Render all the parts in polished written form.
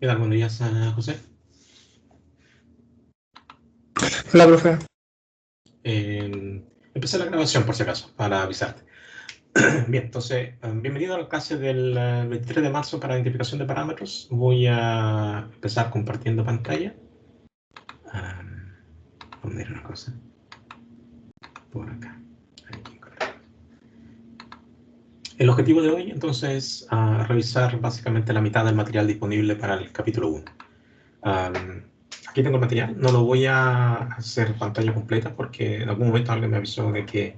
¿Qué tal? Buenos días, José. Hola, profe. Empecé la grabación, por si acaso, para avisarte. Bien, entonces, bienvenido a la clase del 23 de marzo para identificación de parámetros. Voy a empezar compartiendo pantalla. Vamos a ver una cosa. Por acá. Aquí, correcto. El objetivo de hoy, entonces, es revisar básicamente la mitad del material disponible para el capítulo 1. Aquí tengo el material, no lo voy a hacer pantalla completa porque en algún momento alguien me avisó de que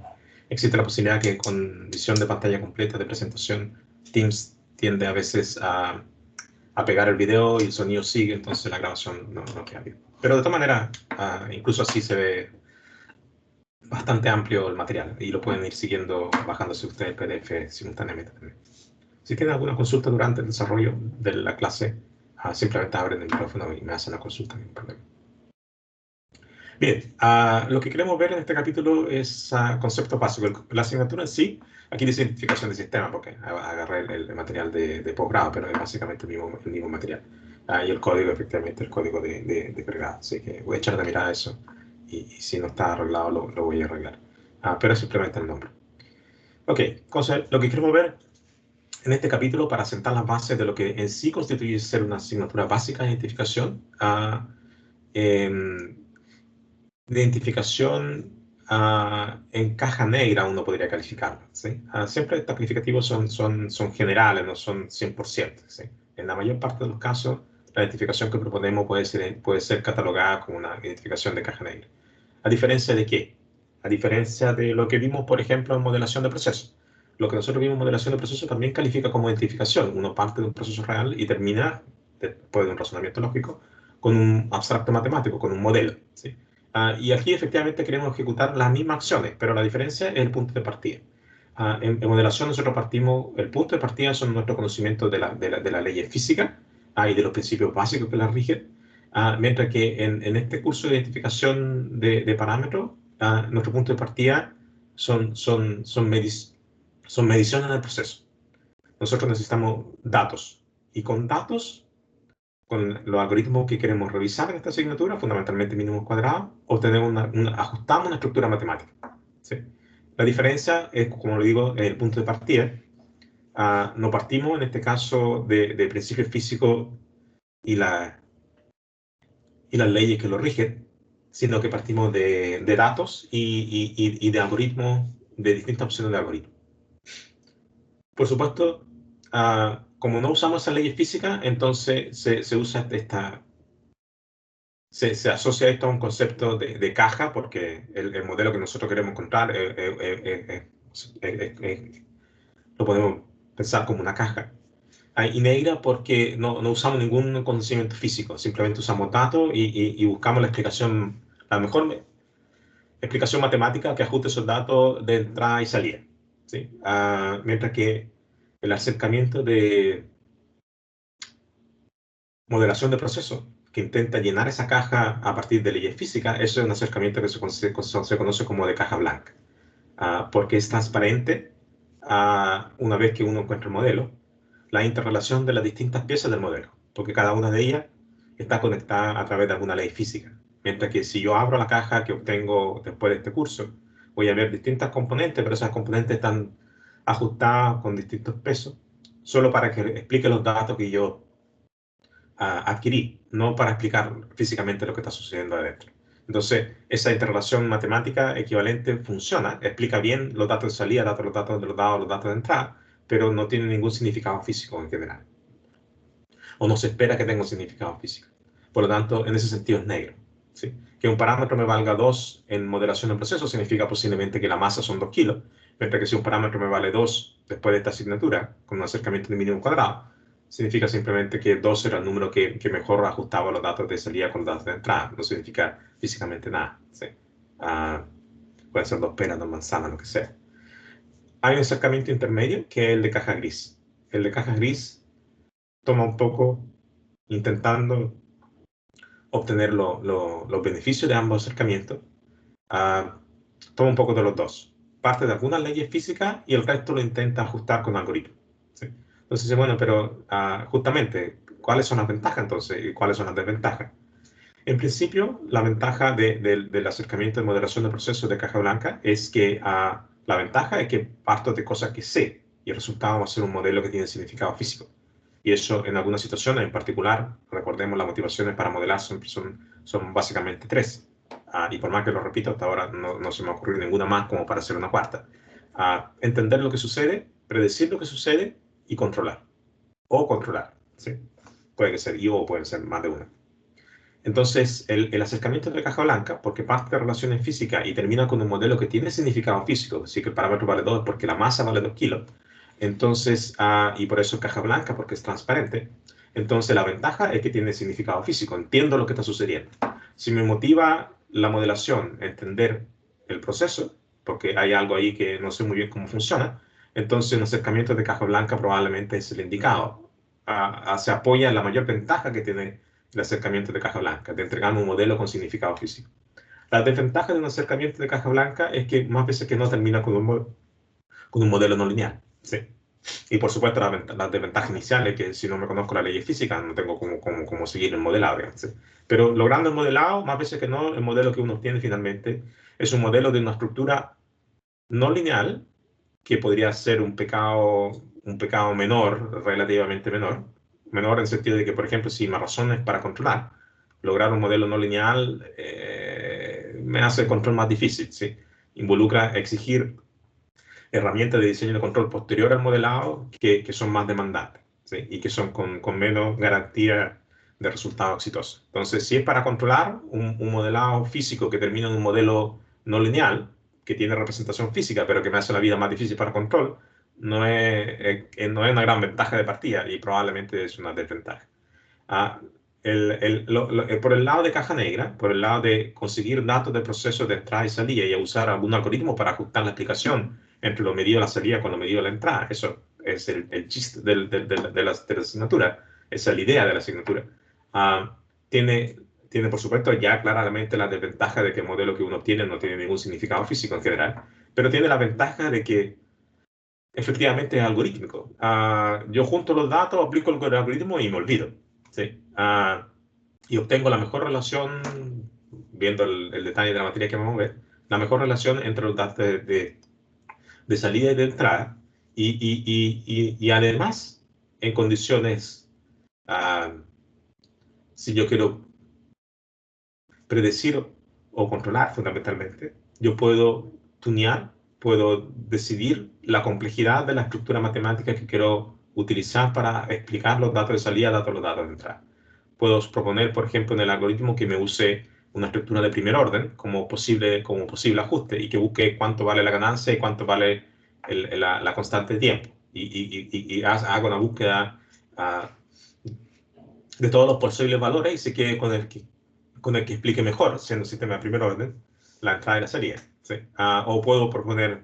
existe la posibilidad que con visión de pantalla completa de presentación Teams tiende a veces a pegar el video y el sonido sigue, entonces la grabación no queda bien. Pero de todas maneras, incluso así se ve bastante amplio el material y lo pueden ir siguiendo bajándose ustedes el PDF simultáneamente también. Si tienen alguna consulta durante el desarrollo de la clase, simplemente abren el micrófono y me hacen la consulta, no hay problema. Bien, lo que queremos ver en este capítulo es conceptos básicos. La asignatura en sí, aquí dice identificación de sistema, porque agarré el material de posgrado, pero es básicamente el mismo material. Y el código, efectivamente, el código de pregrado. Así que voy a echar de mirada eso y si no está arreglado lo voy a arreglar. Pero es simplemente el nombre. Ok, entonces lo que queremos ver en este capítulo para sentar las bases de lo que en sí constituye ser una asignatura básica de identificación. Identificación en caja negra uno podría calificarlo, ¿sí? Siempre estos calificativos son generales, no son 100%, ¿sí? En la mayor parte de los casos, la identificación que proponemos puede ser catalogada como una identificación de caja negra. ¿A diferencia de qué? A diferencia de lo que vimos, por ejemplo, en modelación de procesos. Lo que nosotros vimos en modelación de procesos también califica como identificación. Uno parte de un proceso real y termina, después de un razonamiento lógico, con un abstracto matemático, con un modelo, ¿sí? Y aquí efectivamente queremos ejecutar las mismas acciones, pero la diferencia es el punto de partida. En modelación nosotros partimos, el punto de partida son nuestros conocimientos de la ley física y de los principios básicos que la rigen, mientras que en este curso de identificación de parámetros, nuestro punto de partida son mediciones del proceso. Nosotros necesitamos datos, y con datos, con los algoritmos que queremos revisar en esta asignatura, fundamentalmente mínimos cuadrados, ajustamos una estructura matemática, ¿sí? La diferencia es, como lo digo, el punto de partida. No partimos, en este caso, de principios físicos y, y las leyes que lo rigen, sino que partimos de datos y de algoritmos, de distintas opciones de algoritmos. Por supuesto, como no usamos esas leyes físicas, entonces se usa se asocia esto a un concepto de caja, porque el modelo que nosotros queremos encontrar lo podemos pensar como una caja. Y negra porque no usamos ningún conocimiento físico, simplemente usamos datos y buscamos la mejor explicación matemática que ajuste esos datos de entrada y salida, ¿sí? Mientras que el acercamiento de modelación de procesos, que intenta llenar esa caja a partir de leyes físicas, eso es un acercamiento que se conoce como de caja blanca, porque es transparente una vez que uno encuentra el modelo, la interrelación de las distintas piezas del modelo, porque cada una de ellas está conectada a través de alguna ley física. Mientras que si yo abro la caja que obtengo después de este curso, voy a ver distintas componentes, pero esas componentes están ajustadas con distintos pesos, solo para que explique los datos que yo adquirí, no para explicar físicamente lo que está sucediendo adentro. Entonces, esa interrelación matemática equivalente funciona, explica bien los datos de salida, los datos de los datos de entrada, pero no tiene ningún significado físico en general. O no se espera que tenga un significado físico. Por lo tanto, en ese sentido es negro, ¿sí? Que un parámetro me valga 2 en modelación de proceso significa posiblemente que la masa son 2 kilos, mientras que si un parámetro me vale 2 después de esta asignatura, con un acercamiento de mínimo cuadrado, significa simplemente que 2 era el número que mejor ajustaba los datos de salida con los datos de entrada. No significa físicamente nada, ¿sí? Pueden ser 2 peras, 2 manzanas, lo que sea. Hay un acercamiento intermedio que es el de caja gris. El de caja gris toma un poco intentando obtener los beneficios de ambos acercamientos. Toma un poco de los dos. Parte de algunas leyes físicas y el resto lo intenta ajustar con algoritmos, ¿sí? Entonces, bueno, pero justamente ¿cuáles son las ventajas entonces y cuáles son las desventajas? En principio, la ventaja del acercamiento de modelación de procesos de caja blanca es que la ventaja es que parto de cosas que sé y el resultado va a ser un modelo que tiene significado físico. Y eso en algunas situaciones en particular, recordemos las motivaciones para modelar son básicamente tres. Y por más que lo repito, hasta ahora no se me ha ocurrido ninguna más como para hacer una cuarta. Entender lo que sucede, predecir lo que sucede y controlar. O controlar, ¿sí? Puede que ser o pueden ser más de una. Entonces, el acercamiento de caja blanca, porque parte de relaciones físicas y termina con un modelo que tiene significado físico, así que el parámetro vale 2 porque la masa vale 2 kilos, entonces, y por eso caja blanca, porque es transparente, entonces la ventaja es que tiene significado físico, entiendo lo que está sucediendo. Si me motiva la modelación, entender el proceso, porque hay algo ahí que no sé muy bien cómo funciona, entonces un acercamiento de caja blanca probablemente es el indicado. Se apoya en la mayor ventaja que tiene el acercamiento de caja blanca, de entregarme un modelo con significado físico. La desventaja de un acercamiento de caja blanca es que más veces que no termina con un modelo no lineal. ¿Sí? Y por supuesto la desventaja inicial es que si no me conozco la ley física no tengo cómo seguir el modelado. ¿Sí? Pero logrando el modelado, más veces que no, el modelo que uno obtiene finalmente es un modelo de una estructura no lineal que podría ser un pecado menor, relativamente menor, menor en el sentido de que, por ejemplo, si mi razón es para controlar, lograr un modelo no lineal me hace el control más difícil, ¿sí? Involucra exigir herramientas de diseño de control posterior al modelado que son más demandantes, ¿sí? Y que son con menos garantía de resultados exitosos. Entonces, si es para controlar un modelado físico que termina en un modelo no lineal, que tiene representación física, pero que me hace la vida más difícil para control, no es una gran ventaja de partida y probablemente es una desventaja. Ah, por el lado de caja negra, por el lado de conseguir datos de procesos de entrada y salida y usar algún algoritmo para ajustar la explicación entre lo medido de la salida con lo medido de la entrada, eso es el chiste de la asignatura, esa es la idea de la asignatura. Tiene, por supuesto, ya claramente la desventaja de que el modelo que uno obtiene no tiene ningún significado físico en general, pero tiene la ventaja de que efectivamente es algorítmico. Yo junto los datos, aplico el algoritmo y me olvido. ¿Sí? Y obtengo la mejor relación, viendo el detalle de la materia que vamos a ver, la mejor relación entre los datos de salida y de entrada, y además en condiciones, si yo quiero predecir o controlar fundamentalmente, yo puedo tunear, puedo decidir la complejidad de la estructura matemática que quiero utilizar para explicar los datos de salida, los datos de entrada. Puedo proponer, por ejemplo, en el algoritmo que me use una estructura de primer orden como posible ajuste y que busque cuánto vale la ganancia y cuánto vale la constante de tiempo. Y haga una búsqueda de todos los posibles valores y se quede con el que explique mejor, siendo un sistema de primer orden, la entrada y la salida. ¿Sí? O puedo proponer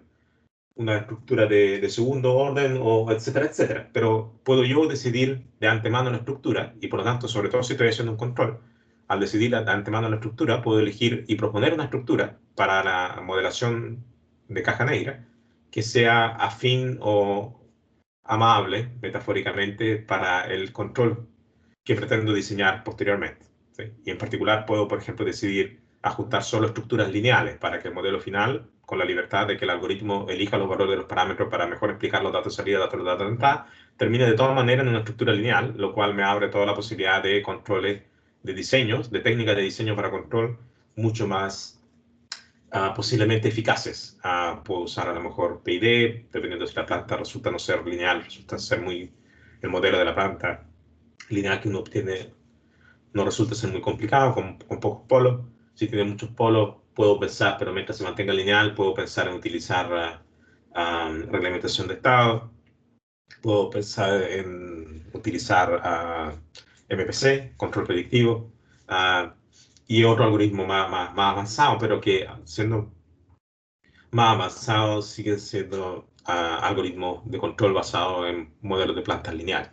una estructura de segundo orden, o etcétera, etcétera. Pero puedo yo decidir de antemano la estructura, y por lo tanto, sobre todo si estoy haciendo un control, al decidir de antemano la estructura, puedo elegir y proponer una estructura para la modelación de caja negra que sea afín o amable, metafóricamente, para el control que pretendo diseñar posteriormente. ¿Sí? Y en particular puedo, por ejemplo, decidir ajustar solo estructuras lineales para que el modelo final, con la libertad de que el algoritmo elija los valores de los parámetros para mejor explicar los datos de salida, los datos de entrada, termine de todas maneras en una estructura lineal, lo cual me abre toda la posibilidad de controles de diseños, de técnicas de diseño para control mucho más posiblemente eficaces. Puedo usar a lo mejor PID, dependiendo si la planta resulta no ser lineal, resulta ser el modelo de la planta lineal que uno obtiene no resulta ser muy complicado, con pocos polos. Si tiene muchos polos, puedo pensar, pero mientras se mantenga lineal, puedo pensar en utilizar reglamentación de estado, puedo pensar en utilizar MPC, control predictivo, y otro algoritmo más avanzado, pero que siendo más avanzados siguen siendo algoritmos de control basados en modelos de plantas lineales.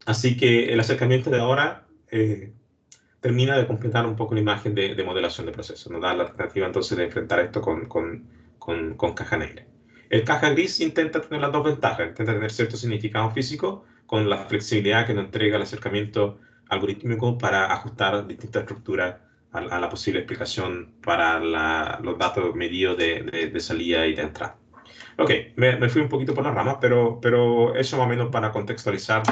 Así que el acercamiento de ahora termina de completar un poco la imagen de modelación de procesos. Nos da la alternativa entonces de enfrentar esto con caja negra. El caja gris intenta tener las dos ventajas. Intenta tener cierto significado físico, con la flexibilidad que nos entrega el acercamiento algorítmico para ajustar distintas estructuras a la posible explicación para los datos medidos de salida y de entrada. Ok, me fui un poquito por la rama, pero eso más o menos para contextualizar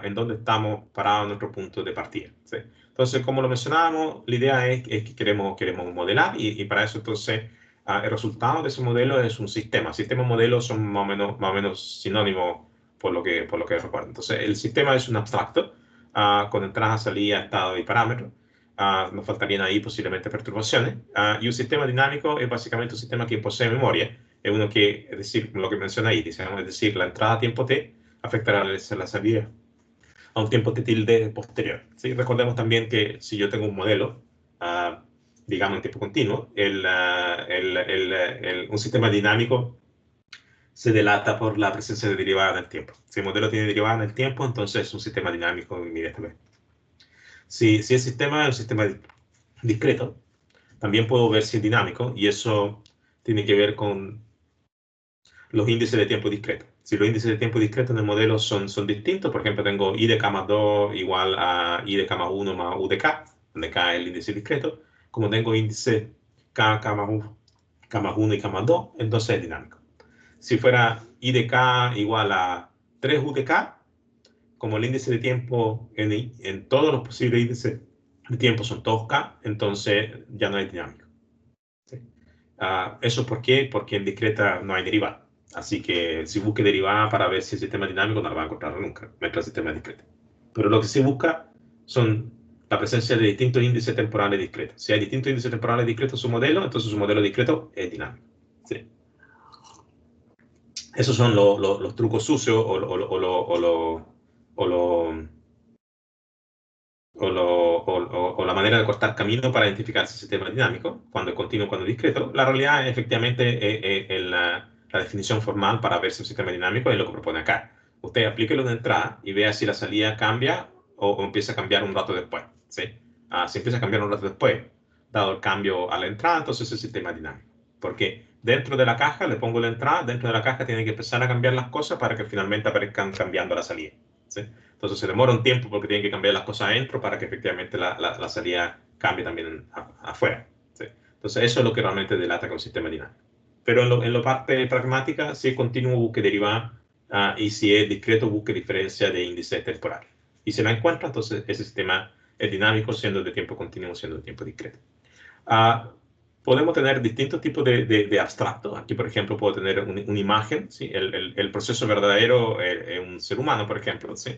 en dónde estamos parados en nuestro punto de partida, ¿sí? Entonces, como lo mencionábamos, la idea es que queremos modelar y para eso entonces el resultado de ese modelo es un sistema. Sistema y modelo son más o menos sinónimos por lo que recuerdo. Entonces, el sistema es un abstracto con entrada, salida, estado y parámetros. Nos faltarían ahí posiblemente perturbaciones. Y un sistema dinámico es básicamente un sistema que posee memoria. Es uno que, es decir, lo que menciona ahí, es decir, la entrada a tiempo t afectará la salida a un tiempo t tilde posterior. ¿Sí? Recordemos también que si yo tengo un modelo, digamos en tiempo continuo, un sistema dinámico se delata por la presencia de derivada en el tiempo. Si el modelo tiene derivada en el tiempo, entonces es un sistema dinámico inmediatamente. Si el sistema es un sistema discreto, también puedo ver si es dinámico, y eso tiene que ver con los índices de tiempo discreto. Si los índices de tiempo discreto en el modelo son distintos, por ejemplo, tengo i de k más 2 igual a i de k más 1 más u de k, donde k es el índice discreto, como tengo índice k más 1 y k más 2, entonces es dinámico. Si fuera i de k igual a 3u de k, como el índice de tiempo en todos los posibles índices de tiempo son todos k, entonces ya no es dinámico. ¿Sí? ¿Eso por qué? Porque en discreta no hay derivada. Así que si busque derivada para ver si el sistema es dinámico, no la va a encontrar nunca, mientras el sistema es discreto. Pero lo que se busca son la presencia de distintos índices temporales discretos. Si hay distintos índices temporales discretos en su modelo, entonces su modelo discreto es dinámico. ¿Sí? Esos son los trucos sucios o la manera de cortar camino para identificar si el sistema es dinámico, cuando es continuo, cuando es discreto. La realidad, efectivamente, la definición formal para ver si un sistema es dinámico es lo que propone acá. Usted aplíquelo de entrada y vea si la salida cambia o empieza a cambiar un rato después. ¿Sí? Si empieza a cambiar un rato después, dado el cambio a la entrada, entonces el sistema es dinámico. Porque dentro de la caja le pongo la entrada, dentro de la caja tiene que empezar a cambiar las cosas para que finalmente aparezcan cambiando la salida. ¿Sí? Entonces se demora un tiempo porque tienen que cambiar las cosas adentro para que efectivamente la salida cambie también afuera. ¿Sí? Entonces eso es lo que realmente delata que un sistema dinámico. Pero en la parte pragmática, si es continuo, busque derivada, y si es discreto, busque diferencia de índice temporal. Y si la encuentra, entonces ese sistema es dinámico, siendo de tiempo continuo, siendo de tiempo discreto. Podemos tener distintos tipos de abstractos. Aquí, por ejemplo, puedo tener una imagen. ¿Sí? El proceso verdadero es un ser humano, por ejemplo. ¿Sí?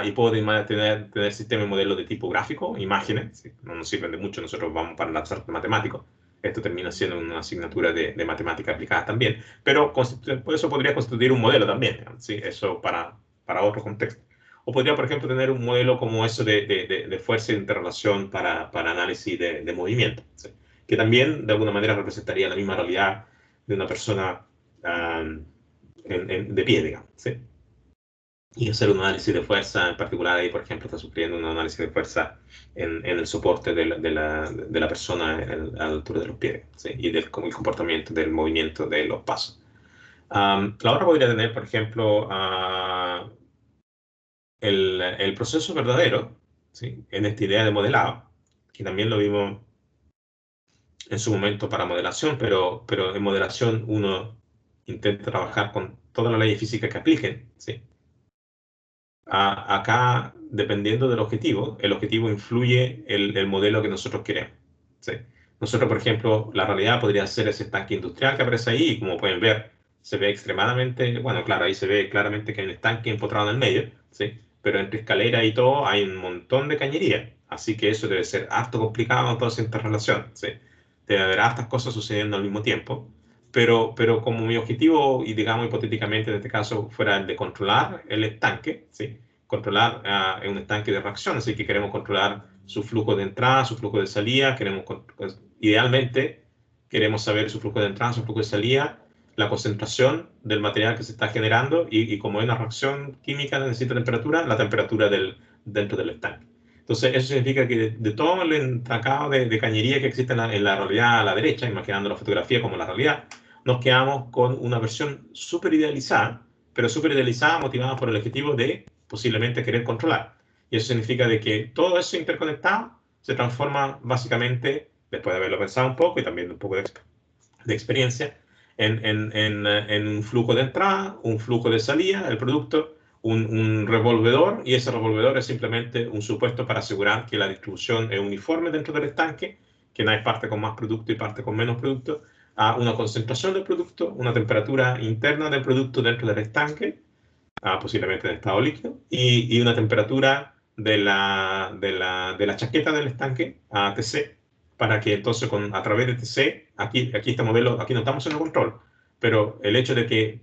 Y puedo tener sistemas y modelos de tipo gráfico, imágenes. ¿Sí? No nos sirven de mucho, nosotros vamos para el abstracto matemático. Esto termina siendo una asignatura de matemática aplicada también. Pero eso podría constituir un modelo también. ¿Sí? Eso para otro contexto. O podría, por ejemplo, tener un modelo como eso de fuerza y interrelación para análisis de movimiento. ¿Sí? Que también de alguna manera representaría la misma realidad de una persona de pie, digamos. ¿Sí? Y hacer un análisis de fuerza, en particular ahí, por ejemplo, está sufriendo un análisis de fuerza en el soporte de la persona a la altura de los pies, ¿sí? Y del el comportamiento del movimiento de los pasos. La otra podría tener, por ejemplo, el proceso verdadero, ¿sí? En esta idea de modelado, que también lo vimos en su momento para modelación, pero en modelación uno intenta trabajar con todas las leyes físicas que apliquen, ¿sí? Acá, dependiendo del objetivo, el objetivo influye el modelo que nosotros queremos, ¿sí? Nosotros, por ejemplo, la realidad podría ser ese estanque industrial que aparece ahí, y como pueden ver, se ve extremadamente, bueno, claro, ahí se ve claramente que hay un estanque empotrado en el medio, ¿sí? Pero entre escalera y todo hay un montón de cañería, así que eso debe ser harto complicado toda esa interrelación, ¿sí? Debe haber hartas cosas sucediendo al mismo tiempo, pero como mi objetivo, y digamos hipotéticamente en este caso, fuera el de controlar el estanque, ¿sí? Controlar un estanque de reacción, así que queremos controlar su flujo de entrada, su flujo de salida, pues, idealmente queremos saber su flujo de entrada, su flujo de salida, la concentración del material que se está generando, y como es una reacción química necesita temperatura, la temperatura dentro del estanque. Entonces, eso significa que de todo el entacado de cañería que existe en la realidad a la derecha, imaginando la fotografía como la realidad, nos quedamos con una versión súper idealizada, pero súper idealizada, motivada por el objetivo de posiblemente querer controlar. Y eso significa de que todo eso interconectado se transforma básicamente, después de haberlo pensado un poco y también un poco de experiencia, en un flujo de entrada, un flujo de salida del producto, un revolvedor, y ese revolvedor es simplemente un supuesto para asegurar que la distribución es uniforme dentro del estanque, que no hay parte con más producto y parte con menos producto, a una concentración del producto, una temperatura interna del producto dentro del estanque, posiblemente en estado líquido, y una temperatura de la chaqueta del estanque, a TC, para que entonces a través de TC, aquí este modelo, aquí no estamos en el control, pero el hecho de que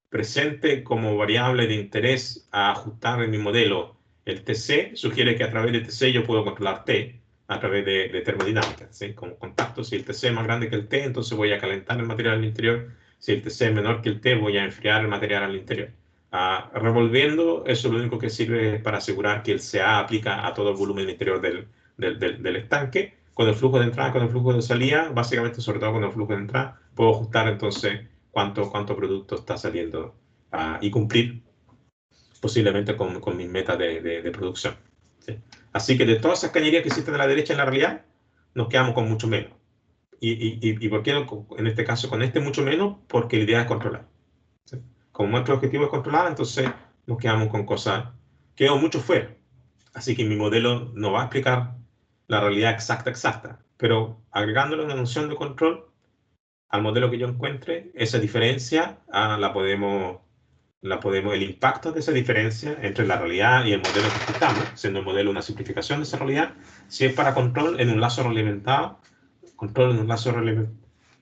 presente como variable de interés a ajustar en mi modelo el TC, sugiere que a través de TC yo puedo controlar T a través de termodinámica, ¿sí? Como contacto, si el TC es más grande que el T, entonces voy a calentar el material al interior, si el TC es menor que el T, voy a enfriar el material al interior. Revolviendo, eso lo único que sirve es para asegurar que el CA aplica a todo el volumen interior del estanque. Con el flujo de entrada, con el flujo de salida, básicamente, sobre todo con el flujo de entrada, puedo ajustar entonces cuánto producto está saliendo y cumplir posiblemente con mis metas de producción. ¿Sí? Así que de todas esas cañerías que existen a la derecha en la realidad, nos quedamos con mucho menos. ¿Y por qué no, en este caso con este mucho menos? Porque la idea es controlar. ¿Sí? Como nuestro objetivo es controlar, entonces nos quedamos con cosas, quedó mucho fuera. Así que mi modelo no va a explicar la realidad exacta, pero agregándole una noción de control al modelo que yo encuentre, esa diferencia el impacto de esa diferencia entre la realidad y el modelo que explicamos, siendo el modelo una simplificación de esa realidad, si es para control en un lazo realimentado,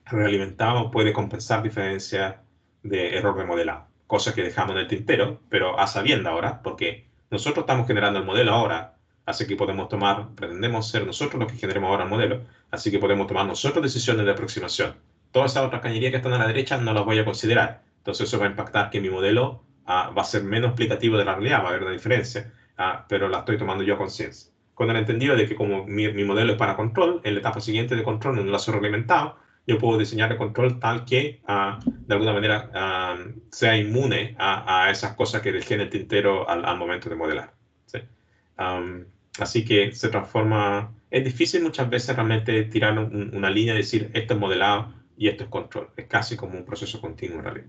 realimentado puede compensar diferencias de error de modelado, cosa que dejamos en el tintero, pero a sabienda ahora, porque nosotros estamos generando el modelo ahora, así que pretendemos ser nosotros los que generemos ahora el modelo, así que podemos tomar nosotros decisiones de aproximación. Todas esas otras cañerías que están a la derecha no las voy a considerar, entonces eso va a impactar que mi modelo va a ser menos explicativo de la realidad, va a haber una diferencia, pero la estoy tomando yo a conciencia. Con el entendido de que como mi modelo es para control, en la etapa siguiente de control, en un lazo reglamentado, yo puedo diseñar el control tal que de alguna manera sea inmune a esas cosas que dejé en el tintero al momento de modelar. ¿Sí? Así que se transforma, es difícil muchas veces realmente tirar una línea y decir esto es modelado y esto es control. Es casi como un proceso continuo en realidad.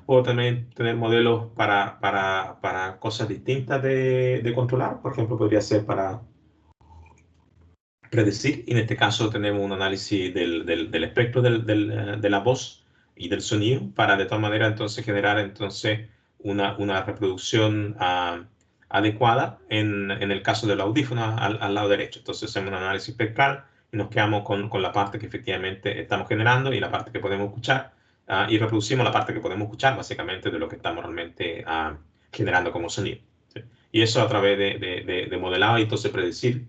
Puedo también tener modelos para cosas distintas de controlar. Por ejemplo, podría ser para predecir, y en este caso tenemos un análisis del espectro de la voz y del sonido para de todas maneras entonces generar entonces una reproducción adecuada en el caso del audífono al lado derecho. Entonces hacemos un análisis espectral y nos quedamos con la parte que efectivamente estamos generando y la parte que podemos escuchar, y reproducimos la parte que podemos escuchar básicamente de lo que estamos realmente generando como sonido. ¿Sí? Y eso a través de modelado y entonces predecir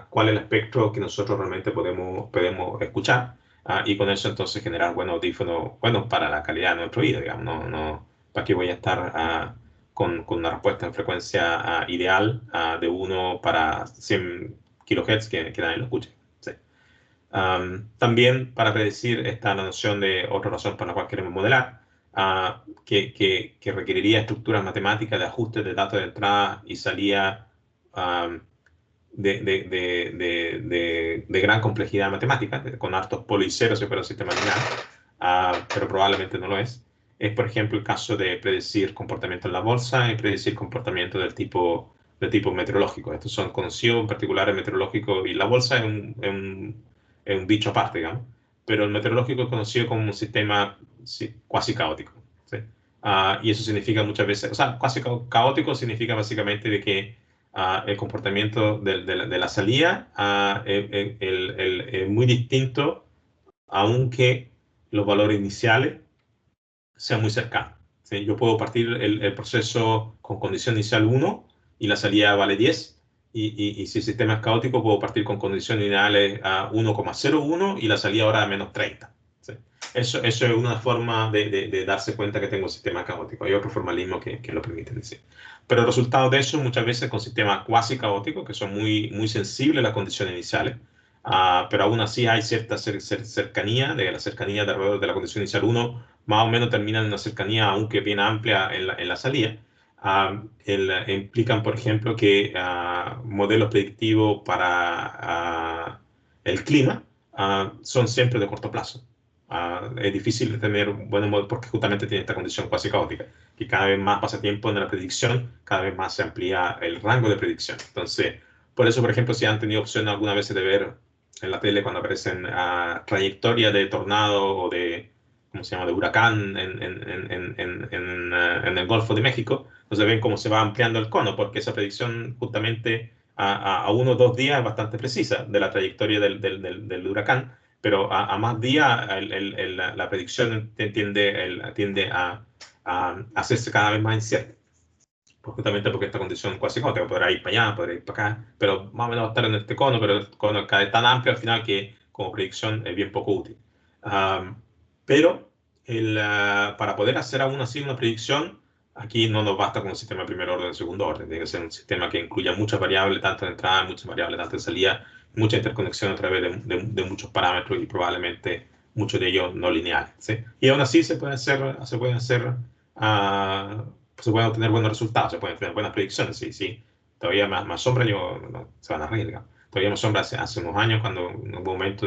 cuál es el espectro que nosotros realmente podemos escuchar, y con eso entonces generar buenos audífonos, buenos para la calidad de nuestro oído, digamos, no para que voy a estar con una respuesta en frecuencia ideal de 1 para 100 kHz que nadie lo escuche. ¿Sí? También para predecir está la noción de otra razón por la cual queremos modelar, que requeriría estructuras matemáticas de ajustes de datos de entrada y salida de gran complejidad matemática, con hartos polos y ceros si fuera un sistema lineal, pero probablemente no lo es. Es, por ejemplo, el caso de predecir comportamiento en la bolsa y predecir comportamiento del tipo meteorológico. Estos son conocidos en particular el meteorológico, y la bolsa es un bicho aparte, digamos, pero el meteorológico es conocido como un sistema cuasi caótico. ¿Sí? Y eso significa muchas veces, o sea, cuasi caótico significa básicamente de que el comportamiento de la salida es muy distinto, aunque los valores iniciales sean muy cercanos. ¿Sí? Yo puedo partir el proceso con condición inicial 1 y la salida vale 10, y si el sistema es caótico puedo partir con condiciones iniciales a 1,01 y la salida ahora a menos 30. ¿Sí? Eso es una forma de darse cuenta que tengo un sistema caótico. Hay otro formalismo que lo permiten decir. Pero el resultado de eso muchas veces con sistemas cuasi caóticos, que son muy sensibles a las condiciones iniciales, pero aún así hay cierta cercanía, de la cercanía de alrededor de la condición inicial 1, más o menos termina en una cercanía, aunque bien amplia, en la salida. implican, por ejemplo, que modelos predictivos para el clima son siempre de corto plazo. Es difícil tener buenos modelos porque justamente tiene esta condición cuasi caótica, que cada vez más pasa tiempo en la predicción, cada vez más se amplía el rango de predicción. Entonces, por eso, por ejemplo, si han tenido opción alguna vez de ver en la tele cuando aparecen trayectorias de tornado o de, ¿cómo se llama?, de huracán en el Golfo de México, entonces ven cómo se va ampliando el cono, porque esa predicción justamente a 1 o 2 días es bastante precisa de la trayectoria del huracán, pero a más días la predicción tiende a hacerse cada vez más incierta. Pues justamente porque esta condición cuasi caótica podrá ir para allá, podrá ir para acá, pero más o menos va a estar en este cono, pero el cono cae tan amplio al final que como predicción es bien poco útil. Pero para poder hacer aún así una predicción, aquí no nos basta con un sistema de primer orden y segundo orden, tiene que ser un sistema que incluya muchas variables, tanto en entrada, muchas variables, tanto en salida, mucha interconexión a través de muchos parámetros y probablemente muchos de ellos no lineales, ¿sí? Y aún así se pueden obtener buenos resultados, se pueden tener buenas predicciones, sí, sí. Todavía más sombra, se van a reír, digamos. Todavía más sombra hace unos años, cuando en un momento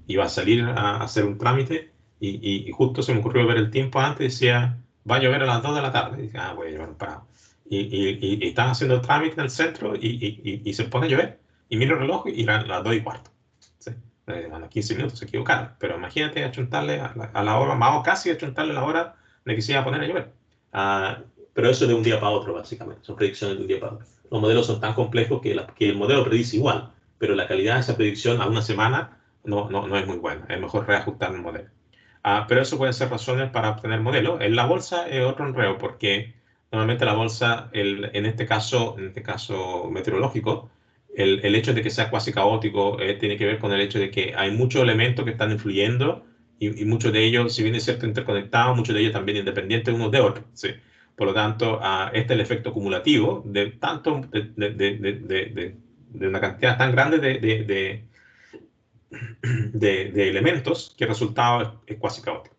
iba a salir a hacer un trámite y justo se me ocurrió ver el tiempo antes, decía, va a llover a las 2 de la tarde. Y dije, voy a llevar un parado. Y están haciendo el trámite en el centro y se pone a llover. Y miro el reloj y eran las 2 y cuarto. ¿Sí? A los 15 minutos se equivocaron. Pero imagínate achuntarle a la hora, más o casi achuntarle la hora de que se iba a poner a llover. Pero eso de un día para otro, básicamente. Son predicciones de un día para otro. Los modelos son tan complejos que el modelo predice igual, pero la calidad de esa predicción a una semana no es muy buena. Es mejor reajustar el modelo. Pero eso pueden ser razones para obtener modelos. En la bolsa es otro enredo, porque normalmente la bolsa, en este caso meteorológico, el hecho de que sea cuasi caótico tiene que ver con el hecho de que hay muchos elementos que están influyendo y muchos de ellos, si bien es cierto, interconectados, muchos de ellos también independientes unos de otros. ¿Sí? Por lo tanto, este es el efecto acumulativo de una cantidad tan grande de elementos que el resultado es cuasi caótico.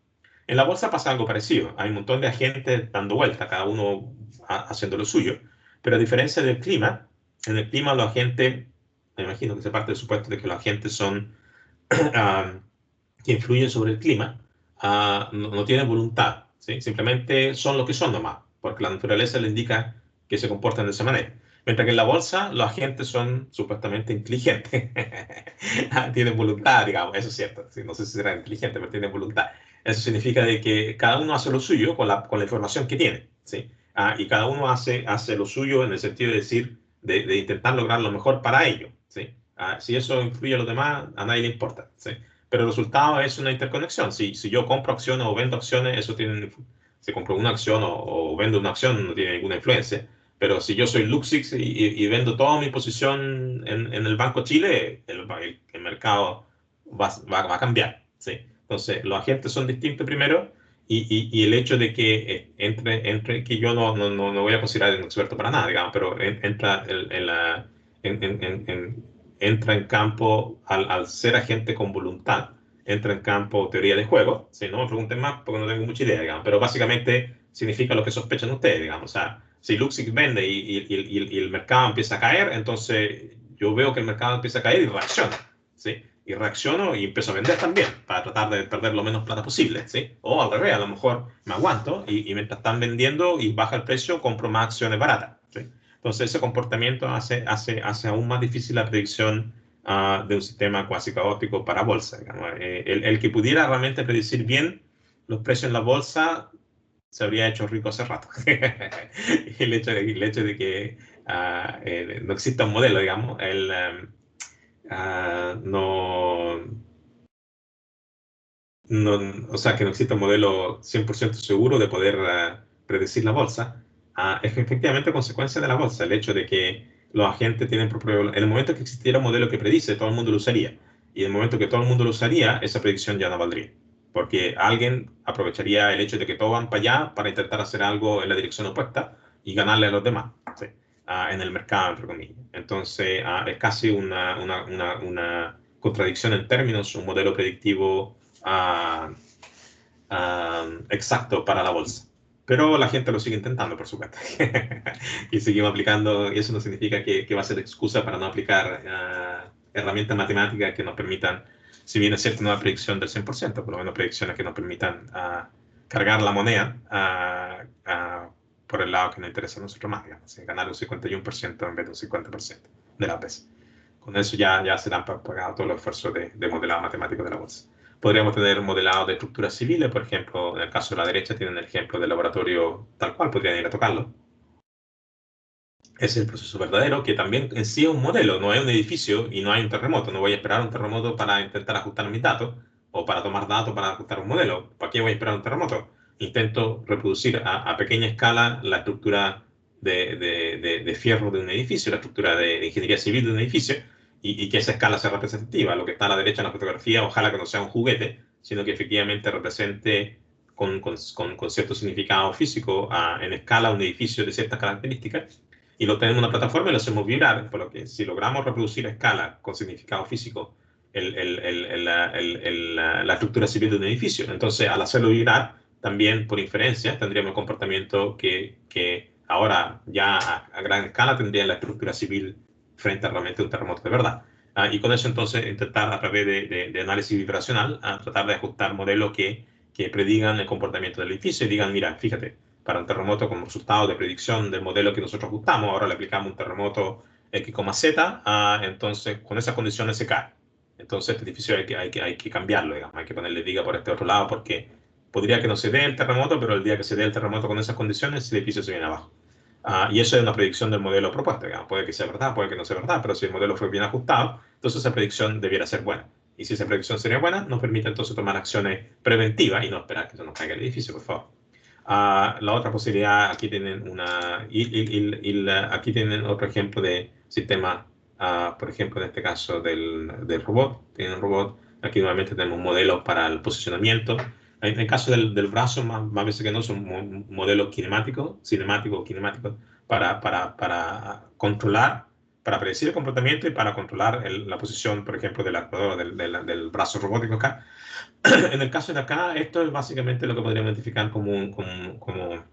En la bolsa pasa algo parecido. Hay un montón de agentes dando vuelta, cada uno haciendo lo suyo. Pero a diferencia del clima, en el clima los agentes, me imagino que se parte del supuesto de que los agentes son que influyen sobre el clima, no tienen voluntad. ¿Sí? Simplemente son lo que son nomás, porque la naturaleza le indica que se comportan de esa manera. Mientras que en la bolsa los agentes son supuestamente inteligentes. Tienen voluntad, digamos, eso es cierto. Sí, no sé si será inteligente, pero tienen voluntad. Eso significa de que cada uno hace lo suyo con la información que tiene. ¿Sí? Y cada uno hace lo suyo en el sentido de decir, de intentar lograr lo mejor para ello. ¿Sí? Si eso influye a los demás, a nadie le importa. ¿Sí? Pero el resultado es una interconexión. Si yo compro acciones o vendo acciones, eso tiene, si compro una acción o vendo una acción, no tiene ninguna influencia. Pero si yo soy Luxix y vendo toda mi posición en el Banco Chile, el mercado va a cambiar. ¿Sí? Entonces, los agentes son distintos primero y el hecho de que entre que yo no voy a considerar un experto para nada, digamos, pero entra entra en campo, al ser agente con voluntad, entra en campo teoría de juego. Si no me pregunten más, porque no tengo mucha idea, digamos, pero básicamente significa lo que sospechan ustedes, digamos. O sea, si Luxix vende y el mercado empieza a caer, entonces yo veo que el mercado empieza a caer y reacciono, ¿sí? Y reacciono y empiezo a vender también, para tratar de perder lo menos plata posible, ¿sí? O al revés, a lo mejor me aguanto y mientras están vendiendo y baja el precio, compro más acciones baratas, ¿sí? Entonces ese comportamiento hace aún más difícil la predicción de un sistema cuasi caótico para bolsa. Digamos. El que pudiera realmente predecir bien los precios en la bolsa se habría hecho rico hace rato. el hecho de que no exista un modelo, digamos, o sea, que no exista un modelo 100% seguro de poder predecir la bolsa, es efectivamente consecuencia de la bolsa, el hecho de que los agentes tienen en el momento que existiera un modelo que predice, todo el mundo lo usaría. Y en el momento que todo el mundo lo usaría, esa predicción ya no valdría. Porque alguien aprovecharía el hecho de que todos van para allá para intentar hacer algo en la dirección opuesta y ganarle a los demás, ¿sí? En el mercado, entre comillas. Entonces, es casi una contradicción en términos, un modelo predictivo exacto para la bolsa. Pero la gente lo sigue intentando, por supuesto. Y seguimos aplicando, y eso no significa que va a ser excusa para no aplicar herramientas matemáticas que nos permitan, si bien es cierto, no una predicción del 100%, por lo menos predicciones que nos permitan cargar la moneda por el lado que nos interesa a nosotros más, digamos, ganar un 51% en vez de un 50% de las veces. Con eso ya se dan pagados todos los esfuerzos de modelado matemático de la bolsa. Podríamos tener modelado de estructuras civiles, por ejemplo, en el caso de la derecha tienen el ejemplo del laboratorio tal cual, podrían ir a tocarlo. Ese es el proceso verdadero, que también en sí es un modelo, no es un edificio y no hay un terremoto. No voy a esperar un terremoto para intentar ajustar mis datos o para tomar datos para ajustar un modelo. ¿Para qué voy a esperar un terremoto? Intento reproducir a pequeña escala la estructura de fierro de un edificio, la estructura de ingeniería civil de un edificio, y que esa escala sea representativa. Lo que está a la derecha en la fotografía, ojalá que no sea un juguete, sino que efectivamente represente con cierto significado físico en escala un edificio de ciertas características, y lo tenemos en una plataforma y lo hacemos vibrar, por lo que si logramos reproducir a escala con significado físico la estructura civil de un edificio, entonces al hacerlo vibrar, también por inferencia tendríamos el comportamiento que ahora ya a gran escala tendría la estructura civil frente a realmente un terremoto de verdad. Y con eso entonces intentar a través de análisis vibracional tratar de ajustar modelos que predigan el comportamiento del edificio y digan, mira, fíjate, para un terremoto como resultado de predicción del modelo que nosotros ajustamos, ahora le aplicamos un terremoto X, Z, entonces con esas condiciones se cae. Entonces este edificio hay que cambiarlo, digamos, hay que ponerle viga por este otro lado porque podría que no se dé el terremoto, pero el día que se dé el terremoto con esas condiciones, el edificio se viene abajo. Y eso es una predicción del modelo propuesto, digamos. Puede que sea verdad, puede que no sea verdad, pero si el modelo fue bien ajustado, entonces esa predicción debiera ser buena. Y si esa predicción sería buena, nos permite entonces tomar acciones preventivas y no esperar que se nos caiga el edificio, por favor. La otra posibilidad, aquí tienen aquí tienen otro ejemplo de sistema, por ejemplo, en este caso del robot. Tienen un robot, aquí nuevamente tenemos modelos para el posicionamiento. En el caso del brazo, más veces que no, son modelos cinemáticos, para controlar, para predecir el comportamiento y para controlar la posición, por ejemplo, del actuador, del brazo robótico acá. En el caso de acá, esto es básicamente lo que podríamos identificar como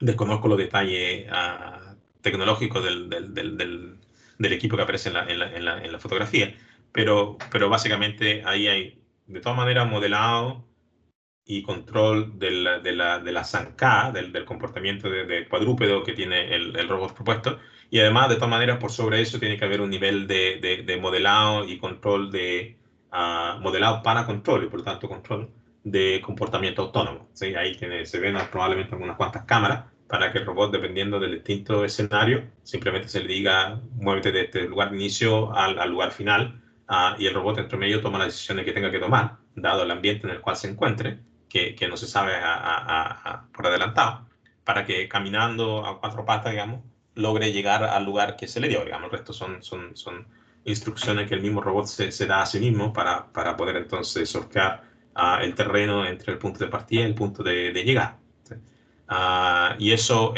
desconozco los detalles tecnológicos del equipo que aparece en la fotografía, pero básicamente ahí hay de todas maneras modelado y control de la zancada, del comportamiento de cuadrúpedo que tiene el robot propuesto. Y además, de todas maneras, por sobre eso tiene que haber un nivel de modelado y control modelado para control y por lo tanto control de comportamiento autónomo. ¿Sí? Ahí se ven probablemente algunas cuantas cámaras para que el robot, dependiendo del distinto escenario, simplemente se le diga, muévete de este lugar de inicio al lugar final, y el robot entre medio toma las decisiones que tenga que tomar, dado el ambiente en el cual se encuentre, que no se sabe por adelantado, para que caminando a cuatro patas, digamos, logre llegar al lugar que se le dio, digamos. El resto son instrucciones que el mismo robot se da a sí mismo para poder entonces sortear el terreno entre el punto de partida y el punto de llegada. ¿Sí? Y eso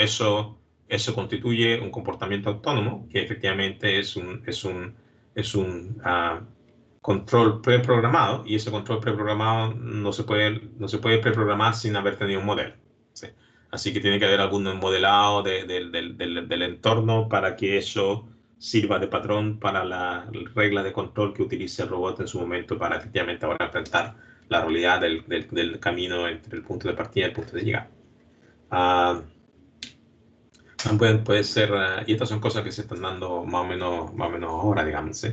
constituye un comportamiento autónomo que efectivamente es un control preprogramado, y ese control preprogramado no se puede preprogramar sin haber tenido un modelo. ¿Sí? Así que tiene que haber algún modelado del entorno para que eso sirva de patrón para la regla de control que utilice el robot en su momento para efectivamente ahora enfrentar la realidad del camino entre el punto de partida y el punto de llegada. Puede ser, y estas son cosas que se están dando más o menos ahora, digamos, ¿sí?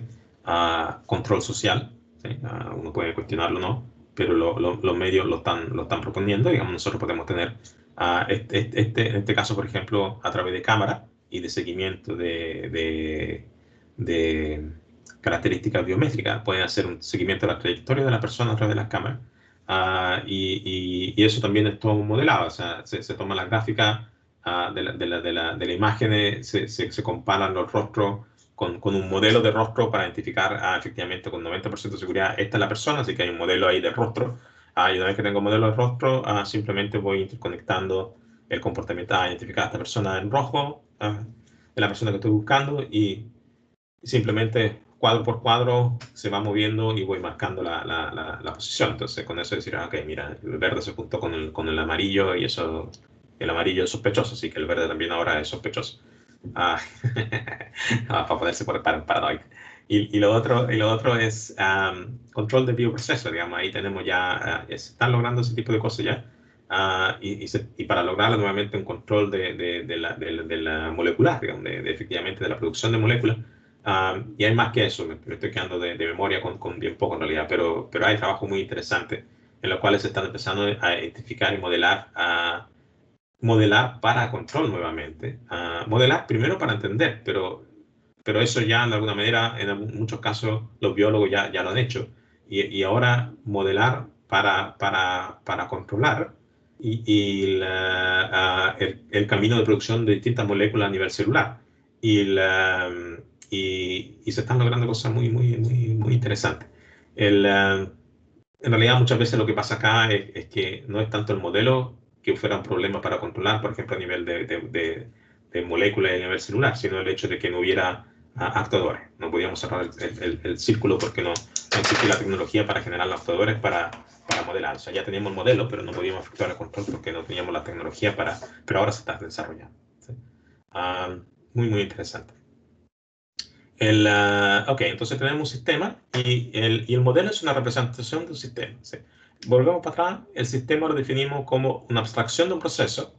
Control social, ¿sí? Uno puede cuestionarlo o no, pero los medios lo están proponiendo. Digamos, nosotros podemos tener, en este caso, por ejemplo, a través de cámara y de seguimiento de características biométricas, pueden hacer un seguimiento de la trayectoria de la persona a través de las cámaras. Y eso también es todo modelado, o sea, se toma las gráficas de la imagen, se comparan los rostros con un modelo de rostro para identificar efectivamente con 90% de seguridad esta es la persona, así que hay un modelo ahí de rostro. Y una vez que tengo un modelo de rostro, simplemente voy interconectando el comportamiento, identificar a esta persona en rojo, es la persona que estoy buscando, y simplemente cuadro por cuadro se va moviendo y voy marcando la posición. Entonces con eso decir, ok, mira, el verde se juntó con el amarillo y eso El amarillo es sospechoso, así que el verde también ahora es sospechoso. Ah, para ponerse por paranoico. Y lo otro es control de bioproceso, digamos, ahí tenemos ya, se están logrando ese tipo de cosas ya. Y para lograrlo nuevamente un control de la molecular, digamos, efectivamente de la producción de moléculas. Y hay más que eso, me estoy quedando de memoria con bien poco en realidad, pero hay trabajo muy interesante en los cuales se están empezando a identificar y modelar para control nuevamente. Modelar primero para entender, pero eso ya de alguna manera, muchos casos, los biólogos ya lo han hecho. Y ahora modelar para controlar el camino de producción de distintas moléculas a nivel celular. Y se están logrando cosas muy interesantes. En realidad, muchas veces lo que pasa acá es que no es tanto el modelo que fuera un problema para controlar, por ejemplo, a nivel de moléculas y a nivel celular, sino el hecho de que no hubiera actuadores. No podíamos cerrar el círculo porque no existía la tecnología para generar los actuadores para modelar. O sea, ya teníamos el modelo, pero no podíamos efectuar el control porque no teníamos la tecnología para. Pero ahora se está desarrollando. ¿Sí? Muy interesante. Ok, entonces tenemos un sistema y el modelo es una representación de un sistema. ¿Sí? Volvemos para atrás, el sistema lo definimos como una abstracción de un proceso,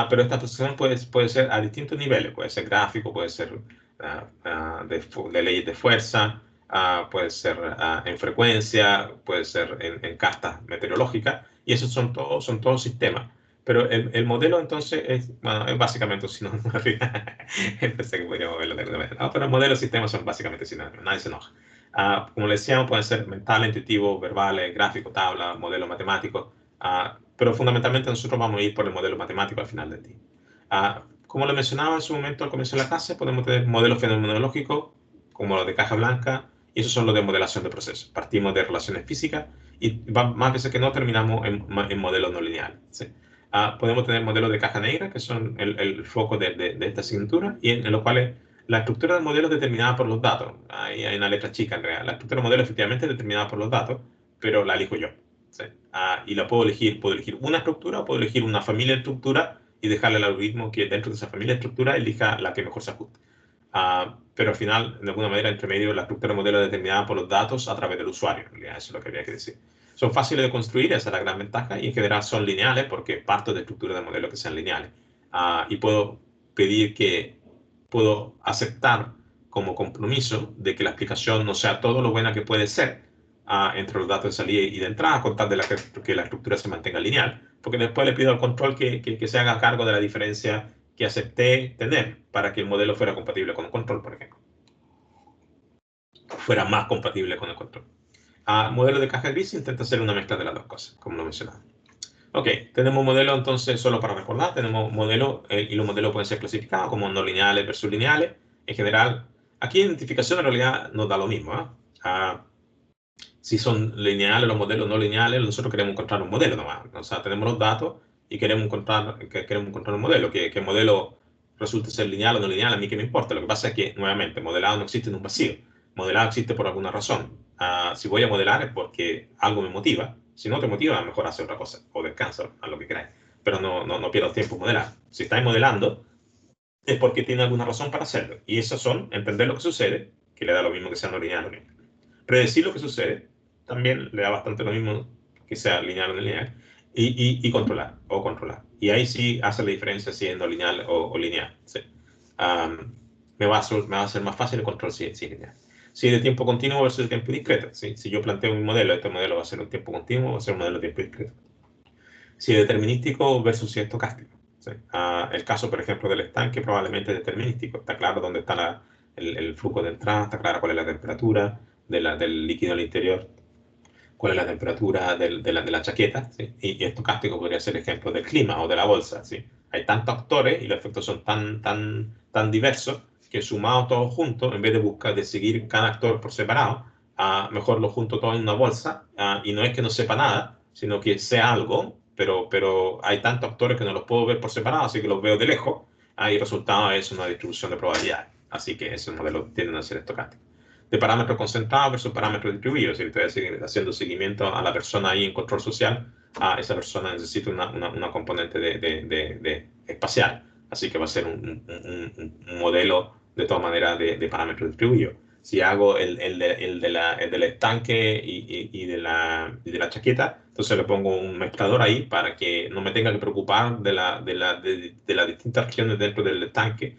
pero esta abstracción puede ser a distintos niveles, puede ser gráfico, puede ser de leyes de fuerza, puede ser en frecuencia, puede ser en castas meteorológicas, y esos son todos sistemas. Pero el modelo entonces bueno, es básicamente un sinónimo. Pensé que podríamos verlo de alguna manera. No, pero modelos y sistemas son básicamente sinónimos, nadie se enoja. Como le decíamos, pueden ser mentales, intuitivos, verbales, gráficos, tabla, modelos matemáticos, pero fundamentalmente nosotros vamos a ir por el modelo matemático al final del día. Como lo mencionaba en su momento al comienzo de la clase, podemos tener modelos fenomenológicos, como los de caja blanca, y esos son los de modelación de procesos. Partimos de relaciones físicas y más veces que no terminamos en modelos no lineales. ¿Sí? Podemos tener modelos de caja negra, que son el foco de esta asignatura, y en los cuales la estructura del modelo es determinada por los datos. Ahí hay una letra chica en realidad. La estructura del modelo efectivamente es determinada por los datos, pero la elijo yo. ¿Sí? Y la puedo elegir una estructura o puedo elegir una familia de estructuras y dejarle al algoritmo que dentro de esa familia de estructuras elija la que mejor se ajuste. Pero al final, de alguna manera, entre medio, la estructura del modelo es determinada por los datos a través del usuario. En realidad, eso es lo que había que decir. Son fáciles de construir, esa es la gran ventaja, y en general son lineales porque parto de estructuras de modelo que sean lineales. Y puedo aceptar como compromiso de que la explicación no sea todo lo buena que puede ser entre los datos de salida y de entrada, con tal de que la estructura se mantenga lineal. Porque después le pido al control que se haga cargo de la diferencia que acepté tener para que el modelo fuera compatible con el control, por ejemplo. Fuera más compatible con el control. Modelo de caja gris intenta hacer una mezcla de las dos cosas, como lo mencionaba. Ok, tenemos modelo entonces, solo para recordar, tenemos modelo y los modelos pueden ser clasificados como no lineales versus lineales. En general, aquí identificación en realidad nos da lo mismo. Si son lineales los modelos no lineales, nosotros queremos encontrar un modelo nomás. O sea, tenemos los datos y queremos encontrar un modelo. Que el modelo resulte ser lineal o no lineal, a mí que me importa. Lo que pasa es que, nuevamente, modelado no existe en un vacío. Modelado existe por alguna razón. Si voy a modelar es porque algo me motiva. Si no te motiva, mejor hacer otra cosa o descansa, a lo que queráis. Pero no pierdas tiempo en modelar. Si estáis modelando, es porque tiene alguna razón para hacerlo. Y esas son entender lo que sucede, que le da lo mismo que sea no lineal o lineal. Predecir lo que sucede, también le da bastante lo mismo que sea lineal o no lineal. Y controlar. Y ahí sí hace la diferencia si es no lineal o lineal. ¿Sí? Me va a ser más fácil el control si es lineal. Si es de tiempo continuo versus de tiempo discreto. ¿Sí? Si yo planteo un modelo, este modelo va a ser un tiempo continuo o va a ser un modelo de tiempo discreto. Si es determinístico versus si es estocástico. ¿Sí? El caso, por ejemplo, del estanque probablemente es determinístico. Está claro dónde está el flujo de entrada, está claro cuál es la temperatura del líquido al interior, cuál es la temperatura de la chaqueta. ¿Sí? Y estocástico podría ser ejemplo del clima o de la bolsa. ¿Sí? Hay tantos actores y los efectos son tan diversos que sumados todos juntos, en vez de seguir cada actor por separado, mejor los junto todos en una bolsa. Y no es que no sepa nada, sino que sé algo, pero hay tantos actores que no los puedo ver por separado, así que los veo de lejos, y el resultado es una distribución de probabilidades. Así que esos modelos tienden a ser estocásticos. De parámetros concentrados versus parámetros distribuidos. Si estoy haciendo seguimiento a la persona ahí en control social, esa persona necesita una componente de espacial. Así que va a ser un modelo de todas maneras de parámetros distribuidos. Si hago del estanque y de la chaqueta, entonces le pongo un mezclador ahí para que no me tenga que preocupar de las distintas regiones dentro del estanque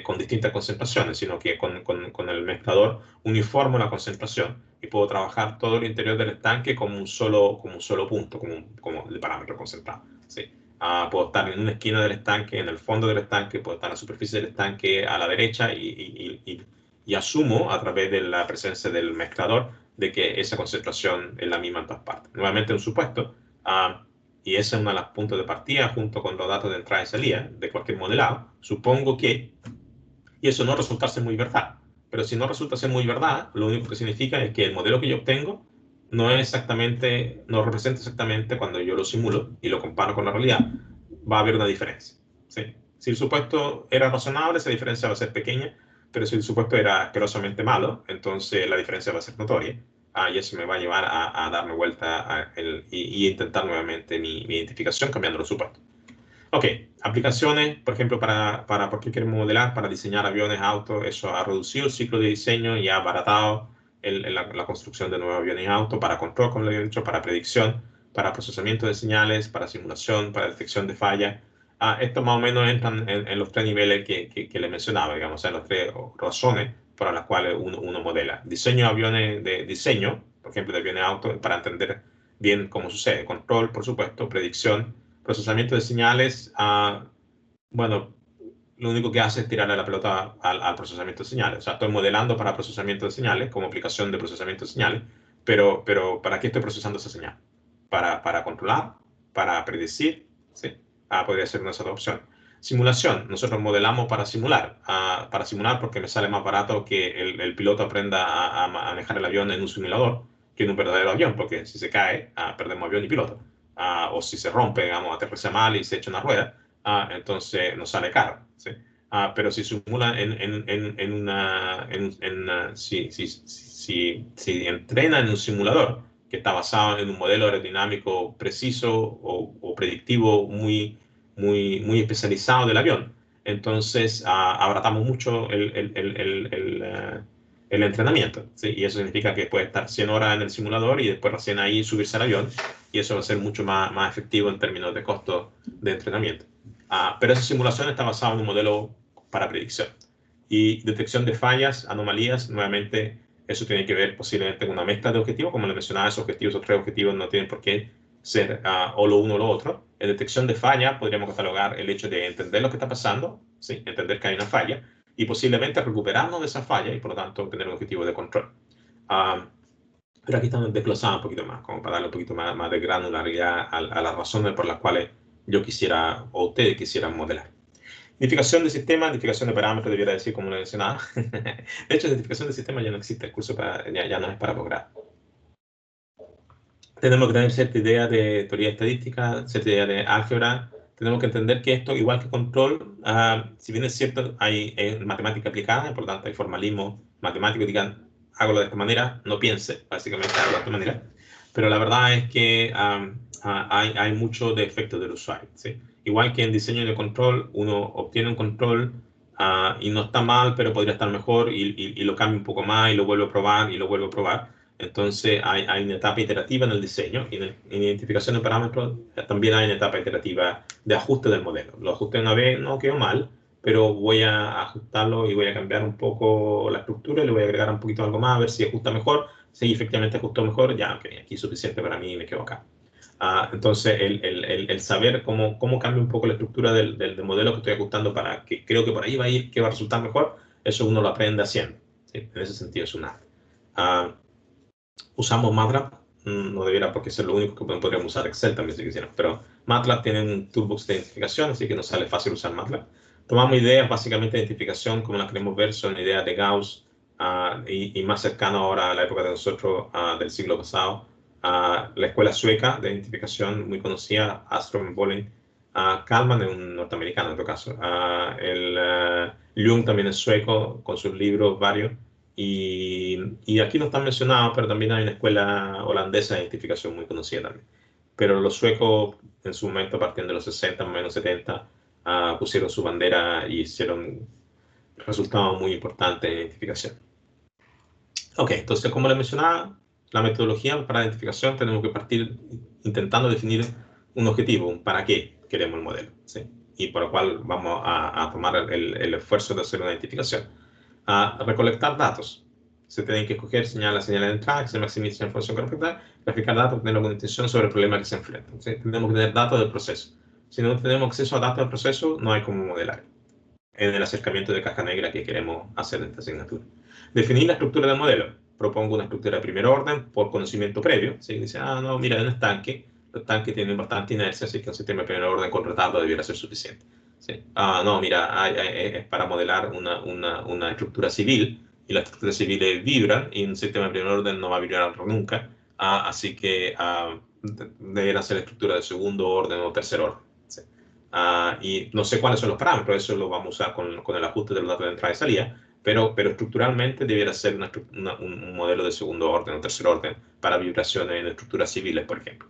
con distintas concentraciones, sino que con el mezclador uniformo la concentración y puedo trabajar todo el interior del estanque como un solo punto, como el parámetro concentrado. ¿Sí? Puedo estar en una esquina del estanque, en el fondo del estanque, puedo estar en la superficie del estanque a la derecha y asumo a través de la presencia del mezclador de que esa concentración es la misma en todas partes. Nuevamente un supuesto, y ese es uno de los puntos de partida junto con los datos de entrada y salida de cualquier modelado. Supongo que, y eso no resulta ser muy verdad, pero si no resulta ser muy verdad, lo único que significa es que el modelo que yo obtengo no representa exactamente cuando yo lo simulo y lo comparo con la realidad, va a haber una diferencia. ¿Sí? Si el supuesto era razonable, esa diferencia va a ser pequeña, pero si el supuesto era asquerosamente malo, entonces la diferencia va a ser notoria. Y eso me va a llevar a darme vuelta y intentar nuevamente mi identificación cambiando los supuestos. Ok, aplicaciones, por ejemplo, ¿por qué queremos modelar? Para diseñar aviones, autos, eso ha reducido el ciclo de diseño y ha abaratado la construcción de nuevos aviones y autos, para control, como le he dicho, para predicción, para procesamiento de señales, para simulación, para detección de fallas. Esto más o menos entran en los tres niveles que le mencionaba, digamos, en las tres razones por las cuales uno modela. Diseño de aviones de diseño, por ejemplo, de aviones y autos, para entender bien cómo sucede. Control, por supuesto, predicción, procesamiento de señales, bueno, lo único que hace es tirarle la pelota al procesamiento de señales. O sea, estoy modelando para procesamiento de señales, como aplicación de procesamiento de señales, pero ¿para qué estoy procesando esa señal? ¿Para controlar? ¿Para predecir? ¿Sí? Podría ser una sola opción. Simulación. Nosotros modelamos para simular. Para simular porque me sale más barato que el piloto aprenda a manejar el avión en un simulador que en un verdadero avión, porque si se cae, perdemos avión y piloto. O si se rompe, digamos, aterriza mal y se echa una rueda, entonces nos sale caro. ¿Sí? Pero si simula si entrena en un simulador que está basado en un modelo aerodinámico preciso o predictivo muy especializado del avión, entonces abaratamos mucho el entrenamiento. ¿Sí? Y eso significa que puede estar 100 horas en el simulador y después recién ahí subirse al avión, y eso va a ser mucho más efectivo en términos de costo de entrenamiento. Pero esa simulación está basada en un modelo para predicción. Y detección de fallas, anomalías, nuevamente, eso tiene que ver posiblemente con una mezcla de objetivos. Como le mencionaba, esos objetivos o tres objetivos no tienen por qué ser o lo uno o lo otro. En detección de fallas podríamos catalogar el hecho de entender lo que está pasando, ¿sí? Entender que hay una falla, y posiblemente recuperarnos de esa falla y por lo tanto tener un objetivo de control. Pero aquí estamos desglosando un poquito más, como para darle un poquito más de granularidad a las razones por las cuales yo quisiera, o ustedes quisieran modelar. Identificación de sistema, identificación de parámetros, debiera decir como lo mencionaba. De hecho, identificación de sistema ya no existe, el curso ya no es para posgrado. Tenemos que tener cierta idea de teoría estadística, cierta idea de álgebra. Tenemos que entender que esto, igual que control, si bien es cierto, hay matemática aplicada, por lo tanto hay formalismo matemático, digan, hágalo de esta manera, no piense, básicamente hágalo de esta manera. Pero la verdad es que hay mucho de efecto del usuario. ¿Sí? Igual que en diseño de control, uno obtiene un control y no está mal, pero podría estar mejor, y lo cambia un poco más y lo vuelve a probar y lo vuelve a probar. Entonces hay una etapa iterativa en el diseño, y en identificación de parámetros también hay una etapa iterativa de ajuste del modelo. Lo ajusté una vez, no quedó mal, pero voy a ajustarlo y voy a cambiar un poco la estructura y le voy a agregar un poquito algo más a ver si ajusta mejor. Si efectivamente ajustó mejor, ya, ok, aquí es suficiente para mí y me quedo acá. Entonces, el saber cómo cambia un poco la estructura del modelo que estoy ajustando para que creo que por ahí va a ir, que va a resultar mejor, eso uno lo aprende haciendo. ¿Sí? En ese sentido es un arte. Usamos MATLAB, no debiera porque ser lo único que podríamos usar Excel también si quisiéramos, pero MATLAB tiene un toolbox de identificación, así que nos sale fácil usar MATLAB. Tomamos ideas básicamente de identificación como las queremos ver, son ideas de Gauss y más cercano ahora a la época de nosotros del siglo pasado, la escuela sueca de identificación muy conocida, Aström, Bolin, Kalman es un norteamericano en otro caso, Jung también es sueco con sus libros varios. Y aquí no están mencionados, pero también hay una escuela holandesa de identificación muy conocida también. pero los suecos en su momento, partiendo de los 60, más o menos 70, pusieron su bandera y hicieron resultados muy importantes en identificación. Ok, entonces como les mencionaba, la metodología para la identificación tenemos que partir intentando definir un objetivo, un para qué queremos el modelo, ¿sí? Y por lo cual vamos a tomar el esfuerzo de hacer una identificación. A recolectar datos. Se tienen que escoger señales de entrada, que se maximice la información correcta, graficar datos, tener alguna intención sobre el problema que se enfrenta. ¿Sí? Tenemos que tener datos del proceso. Si no tenemos acceso a datos del proceso, no hay cómo modelar en el acercamiento de caja negra que queremos hacer en esta asignatura. Definir la estructura del modelo. Propongo una estructura de primer orden por conocimiento previo. ¿Sí? Dice, no, mira, en un estanque, los tanques tienen bastante inercia, así que un sistema de primer orden con retardo debiera ser suficiente. ¿Sí? No, mira, es para modelar una estructura civil, y las estructuras civiles vibran, y un sistema de primer orden no va a vibrar nunca, así que debería ser estructura de segundo orden o tercer orden. ¿Sí? Y no sé cuáles son los parámetros, eso lo vamos a usar con el ajuste de los datos de entrada y salida, pero estructuralmente debiera ser un modelo de segundo orden o tercer orden para vibraciones en estructuras civiles, por ejemplo.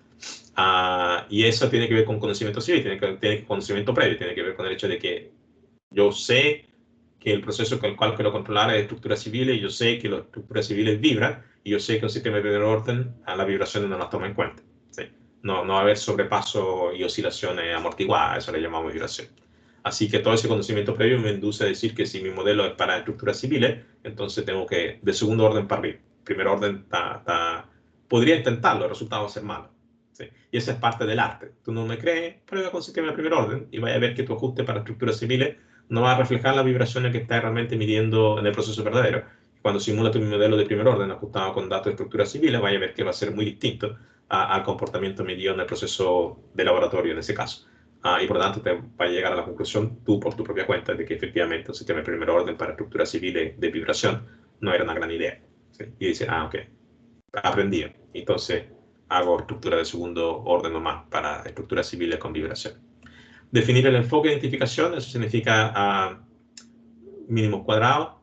Y eso tiene que ver con conocimiento civil, tiene que ver con conocimiento previo, tiene que ver con el hecho de que yo sé que el proceso con el cual quiero controlar es estructuras civiles, y yo sé que las estructuras civiles vibran, y yo sé que un sistema de primer orden a la vibración no las toma en cuenta. ¿Sí? No va a haber sobrepaso y oscilaciones amortiguadas, eso le llamamos vibración. Así que todo ese conocimiento previo me induce a decir que si mi modelo es para estructuras civiles, entonces tengo que, de segundo orden para arriba. Primer orden podría intentarlo, el resultado va a ser malo. ¿Sí? Y esa es parte del arte. Tú no me crees, prueba con sistema de primer orden y vaya a ver que tu ajuste para estructuras civiles no va a reflejar las vibraciones que está realmente midiendo en el proceso verdadero. Cuando simula tu modelo de primer orden ajustado con datos de estructuras civiles, vaya a ver que va a ser muy distinto al comportamiento medido en el proceso de laboratorio en ese caso. Y por lo tanto te va a llegar a la conclusión tú por tu propia cuenta de que efectivamente un sistema de primer orden para estructuras civiles de vibración no era una gran idea. ¿Sí? Y dice, ok, aprendido. Entonces hago estructura de segundo orden nomás para estructuras civiles con vibración. Definir el enfoque de identificación, eso significa mínimos cuadrados,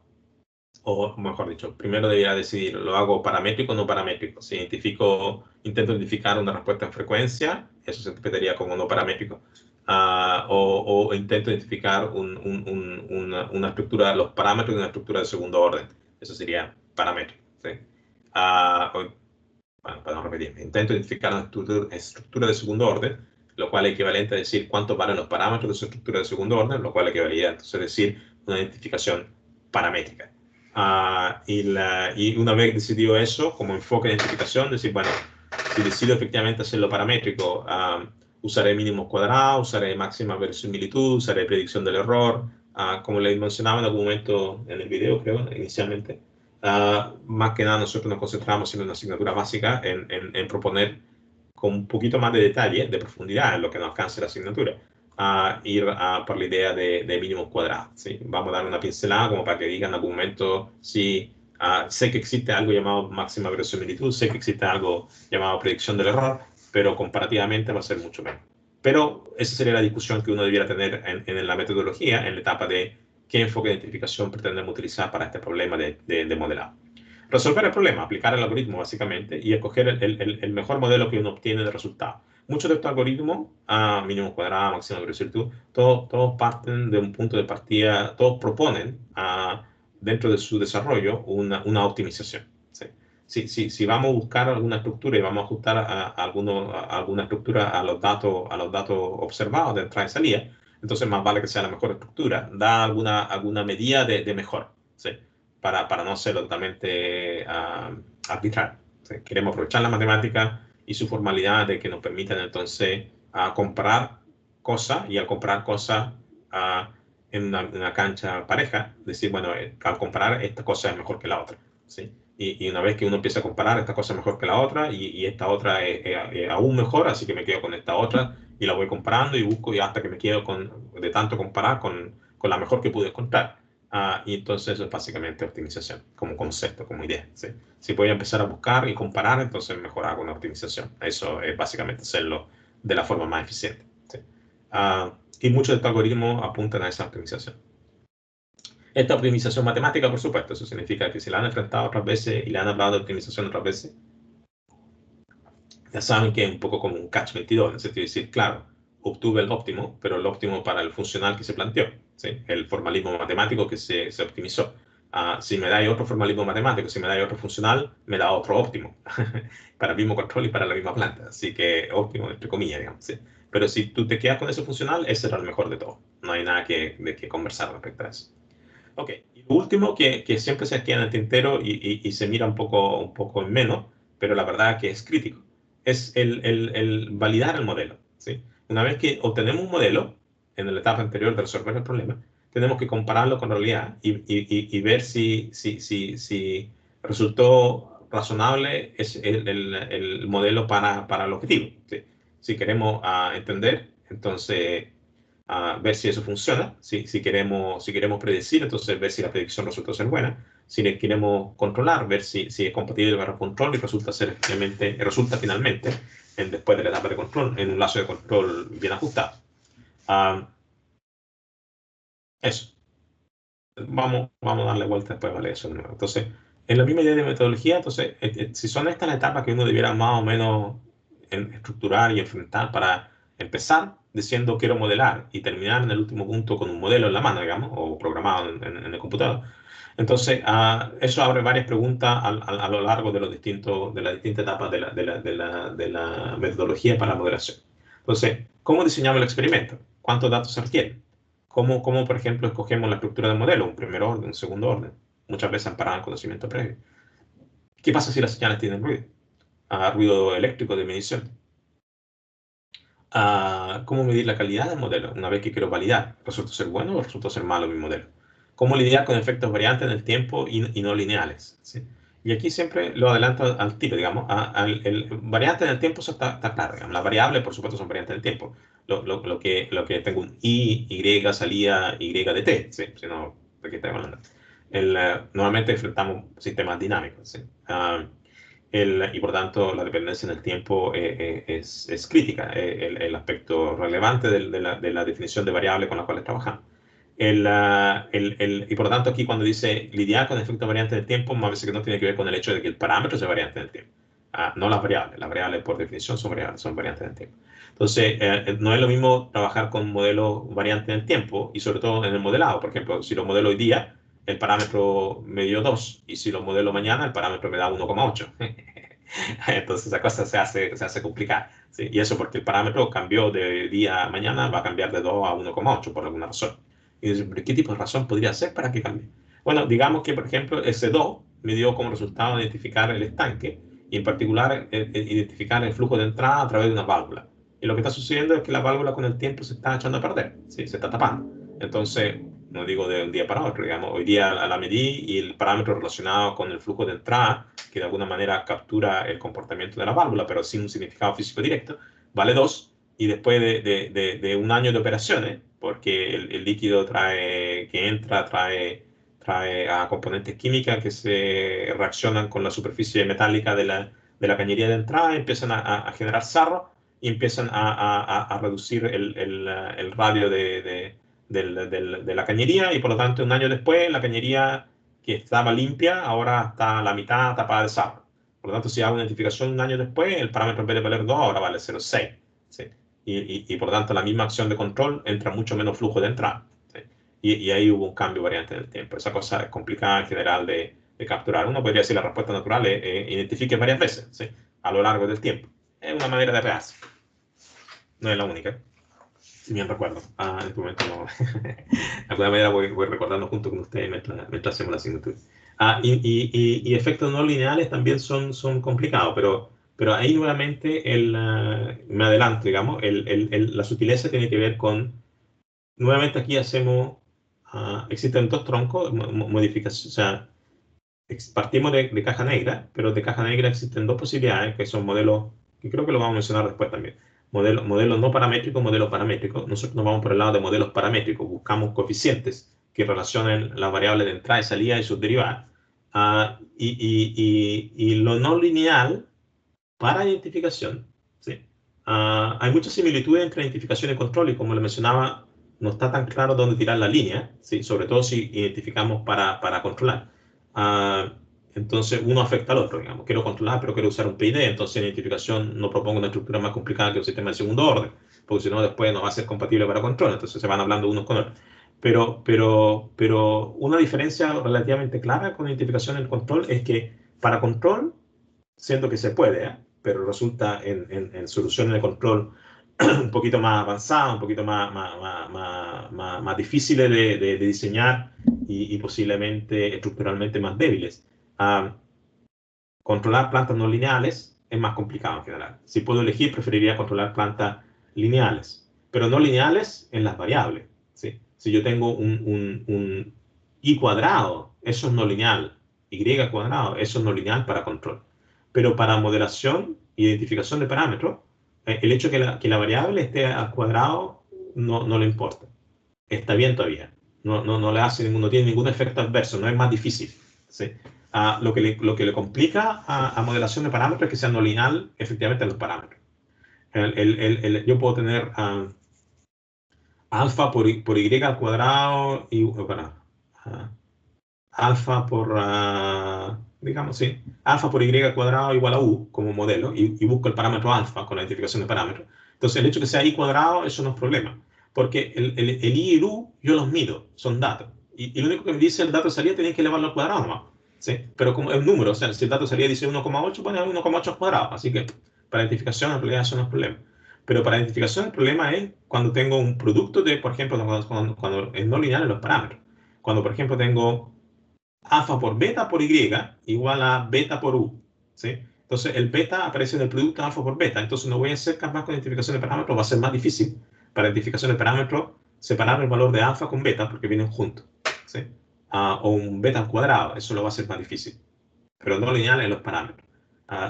o mejor dicho, primero debería decidir, ¿lo hago paramétrico o no paramétrico? Si intento identificar una respuesta en frecuencia, eso se interpretaría como no paramétrico. O intento identificar una estructura, los parámetros de una estructura de segundo orden, eso sería paramétrico. ¿Sí? Bueno, para no repetir, intento identificar una estructura de segundo orden, lo cual es equivalente a decir cuántos valen los parámetros de su estructura de segundo orden, lo cual equivalería entonces a decir una identificación paramétrica. Y una vez decidido eso, como enfoque de identificación, decir, bueno, si decido efectivamente hacerlo paramétrico, usaré mínimos cuadrados, usaré máxima verosimilitud, usaré predicción del error, como les mencionaba en algún momento en el video, creo, inicialmente. Más que nada nosotros nos concentramos en una asignatura básica en proponer con un poquito más de detalle, de profundidad en lo que nos alcance la asignatura, ir por la idea de mínimos cuadrados. ¿Sí? Vamos a dar una pincelada como para que digan en algún momento si sé que existe algo llamado máxima verosimilitud, sé que existe algo llamado predicción del error, pero comparativamente va a ser mucho menos. Pero esa sería la discusión que uno debiera tener en la metodología, en la etapa de qué enfoque de identificación pretendemos utilizar para este problema de modelado. Resolver el problema, aplicar el algoritmo básicamente y escoger el mejor modelo que uno obtiene de resultado. Muchos de estos algoritmos, mínimo cuadrado, máxima verosimilitud, todos parten de un punto de partida, todos proponen dentro de su desarrollo una optimización. ¿Sí? Si vamos a buscar alguna estructura y vamos a ajustar alguna estructura a los datos observados de entrada y salida, entonces más vale que sea la mejor estructura, da alguna medida de mejor. ¿Sí? Para no ser totalmente arbitrario. ¿Sí? Queremos aprovechar la matemática y su formalidad de que nos permitan entonces comparar cosas, y al comparar cosas en una cancha pareja, decir, bueno, al comparar esta cosa es mejor que la otra. ¿Sí? Y una vez que uno empieza a comparar, esta cosa es mejor que la otra, y esta otra es aún mejor, así que me quedo con esta otra y la voy comparando y busco, y hasta que me quedo de tanto comparar con la mejor que pude encontrar. Y entonces eso es básicamente optimización, como concepto, como idea. ¿Sí? Si voy a empezar a buscar y comparar, entonces mejor hago una optimización. Eso es básicamente hacerlo de la forma más eficiente. ¿Sí? Y muchos de estos algoritmos apuntan a esa optimización. Esta optimización matemática, por supuesto, eso significa que si la han enfrentado otras veces y le han hablado de optimización otras veces, ya saben que es un poco como un catch-22, en el sentido de decir, claro, obtuve el óptimo, pero el óptimo para el funcional que se planteó, ¿sí? El formalismo matemático que se optimizó. Si me da otro formalismo matemático, si me da otro funcional, me da otro óptimo, para el mismo control y para la misma planta. Así que óptimo, entre comillas, digamos. ¿Sí? Pero si tú te quedas con ese funcional, ese era el mejor de todo. No hay nada de que conversar respecto a eso. Ok, y lo último que siempre se queda en el tintero y se mira un poco en menos, pero la verdad que es crítico, es el validar el modelo. ¿Sí? Una vez que obtenemos un modelo, en la etapa anterior de resolver el problema, tenemos que compararlo con realidad y ver si resultó razonable es el modelo para el objetivo. ¿Sí? Si queremos entender, entonces ver si eso funciona. Si queremos predecir, entonces ver si la predicción resulta ser buena. Si le queremos controlar, ver si es compatible para el control y resulta finalmente, después de la etapa de control, en un lazo de control bien ajustado. Eso. Vamos a darle vuelta después, ¿vale? Eso de nuevo. Entonces, en la misma idea de metodología, entonces, si son estas las etapas que uno debiera más o menos estructurar y enfrentar para empezar diciendo quiero modelar y terminar en el último punto con un modelo en la mano, digamos, o programado en el computador. Entonces, eso abre varias preguntas a lo largo de las distintas etapas de la metodología para la modelación. Entonces, ¿cómo diseñamos el experimento? ¿Cuántos datos se requieren? ¿Cómo, por ejemplo, escogemos la estructura del modelo? Un primer orden, un segundo orden. Muchas veces amparado en conocimiento previo. ¿Qué pasa si las señales tienen ruido? Ruido eléctrico de medición. ¿Cómo medir la calidad del modelo una vez que quiero validar? ¿Resulta ser bueno o resulta ser malo mi modelo? ¿Cómo lidiar con efectos variantes en el tiempo y no lineales? ¿Sí? Y aquí siempre lo adelanto al tiro, digamos. El variante en el tiempo, eso está claro. Digamos. Las variables, por supuesto, son variantes en el tiempo. Lo que tengo un Y salía Y de T, ¿sí? Si no, ¿de qué estamos hablando? Normalmente enfrentamos sistemas dinámicos, ¿sí? Y por tanto la dependencia en el tiempo es crítica, el aspecto relevante de la definición de variable con la cual trabajamos. Y por lo tanto aquí cuando dice lidiar con efectos variantes del tiempo, más veces que no tiene que ver con el hecho de que el parámetro sea variante del tiempo. No las variables por definición son variantes del tiempo. Entonces, no es lo mismo trabajar con modelos variantes del tiempo y sobre todo en el modelado. Por ejemplo, si lo modelo hoy día, el parámetro me dio 2 y si lo modelo mañana, el parámetro me da 1,8. Entonces esa cosa se hace complicada. ¿Sí? Y eso porque el parámetro cambió de día a mañana, va a cambiar de 2 a 1,8 por alguna razón. Y dices, ¿qué tipo de razón podría ser para que cambie? Bueno, digamos que, por ejemplo, ese 2 me dio como resultado identificar el estanque y en particular identificar el flujo de entrada a través de una válvula. Y lo que está sucediendo es que la válvula con el tiempo se está echando a perder, ¿sí? Se está tapando. Entonces, no digo de un día para otro, digamos, hoy día la medí y el parámetro relacionado con el flujo de entrada, que de alguna manera captura el comportamiento de la válvula, pero sin un significado físico directo, vale 2, y después de un año de operaciones, porque el líquido que entra trae a componentes químicas que se reaccionan con la superficie metálica de la cañería de entrada, empiezan a generar sarro y empiezan a reducir el radio de la cañería y por lo tanto un año después la cañería que estaba limpia ahora está a la mitad tapada de sarro. Por lo tanto, si hago una identificación un año después, el parámetro en vez de valer 2 ahora vale 0,6. ¿Sí? Y por lo tanto la misma acción de control entra mucho menos flujo de entrada. ¿Sí? Y ahí hubo un cambio variante en el tiempo. Esa cosa es complicada en general de capturar. Uno podría decir la respuesta natural es identifique varias veces, ¿sí? A lo largo del tiempo. Es una manera de rearse. No es la única. Si bien recuerdo. En este momento no. De alguna manera voy recordando junto con ustedes mientras hacemos la asignatura. Y efectos no lineales también son complicados, pero ahí nuevamente me adelanto, digamos, la sutileza tiene que ver con, nuevamente aquí existen dos troncos, modificaciones, o sea, partimos de caja negra, pero de caja negra existen dos posibilidades, que son modelos, que creo que lo vamos a mencionar después también. Modelos no paramétricos, modelos paramétricos. Nosotros nos vamos por el lado de modelos paramétricos. Buscamos coeficientes que relacionen las variables de entrada y salida y sus derivadas. Y lo no lineal para identificación. ¿Sí? Hay muchas similitudes entre identificación y control y como le mencionaba, no está tan claro dónde tirar la línea, ¿sí? Sobre todo si identificamos para controlar. Entonces uno afecta al otro, digamos. Quiero controlar, pero quiero usar un PID, entonces en identificación no propongo una estructura más complicada que un sistema de segundo orden, porque si no después no va a ser compatible para control, entonces se van hablando unos con otros. Pero una diferencia relativamente clara con identificación y el control es que para control, siento que se puede, ¿eh? Pero resulta en soluciones de control un poquito más avanzadas, un poquito más difíciles de diseñar y posiblemente estructuralmente más débiles. Controlar plantas no lineales es más complicado en general. Si puedo elegir, preferiría controlar plantas lineales, pero no lineales en las variables. ¿Sí? Si yo tengo un y cuadrado, eso es no lineal. Y cuadrado, eso es no lineal para control. Pero para modelación, identificación de parámetros, el hecho que la variable esté al cuadrado no le importa. Está bien todavía. No le hace no tiene ningún efecto adverso, no es más difícil. ¿Sí? Lo que le complica a modelación de parámetros es que sea no lineal efectivamente en los parámetros. Yo puedo tener alfa por y al cuadrado y alfa por, digamos, sí, alfa por y al cuadrado igual a u como modelo y busco el parámetro alfa con la identificación de parámetros. Entonces, el hecho de que sea i cuadrado, eso no es problema, porque el i y el u yo los mido, son datos. Y lo único que me dice el dato de salida tenéis que elevarlo al cuadrado nomás. ¿Sí? Pero como es un número, o sea, si el dato de salida dice 1,8, pone 1,8 al cuadrado. Así que para identificación, en realidad, eso no es problema. Pero para identificación, el problema es cuando tengo un producto de, por ejemplo, cuando es no lineal en los parámetros. Cuando, por ejemplo, tengo alfa por beta por y igual a beta por u. ¿Sí? Entonces, el beta aparece en el producto alfa por beta. Entonces, no voy a ser capaz con identificación de parámetros, va a ser más difícil para identificación de parámetros separar el valor de alfa con beta porque vienen juntos. ¿Sí? O un beta al cuadrado, eso lo va a ser más difícil. Pero no lineal en los parámetros.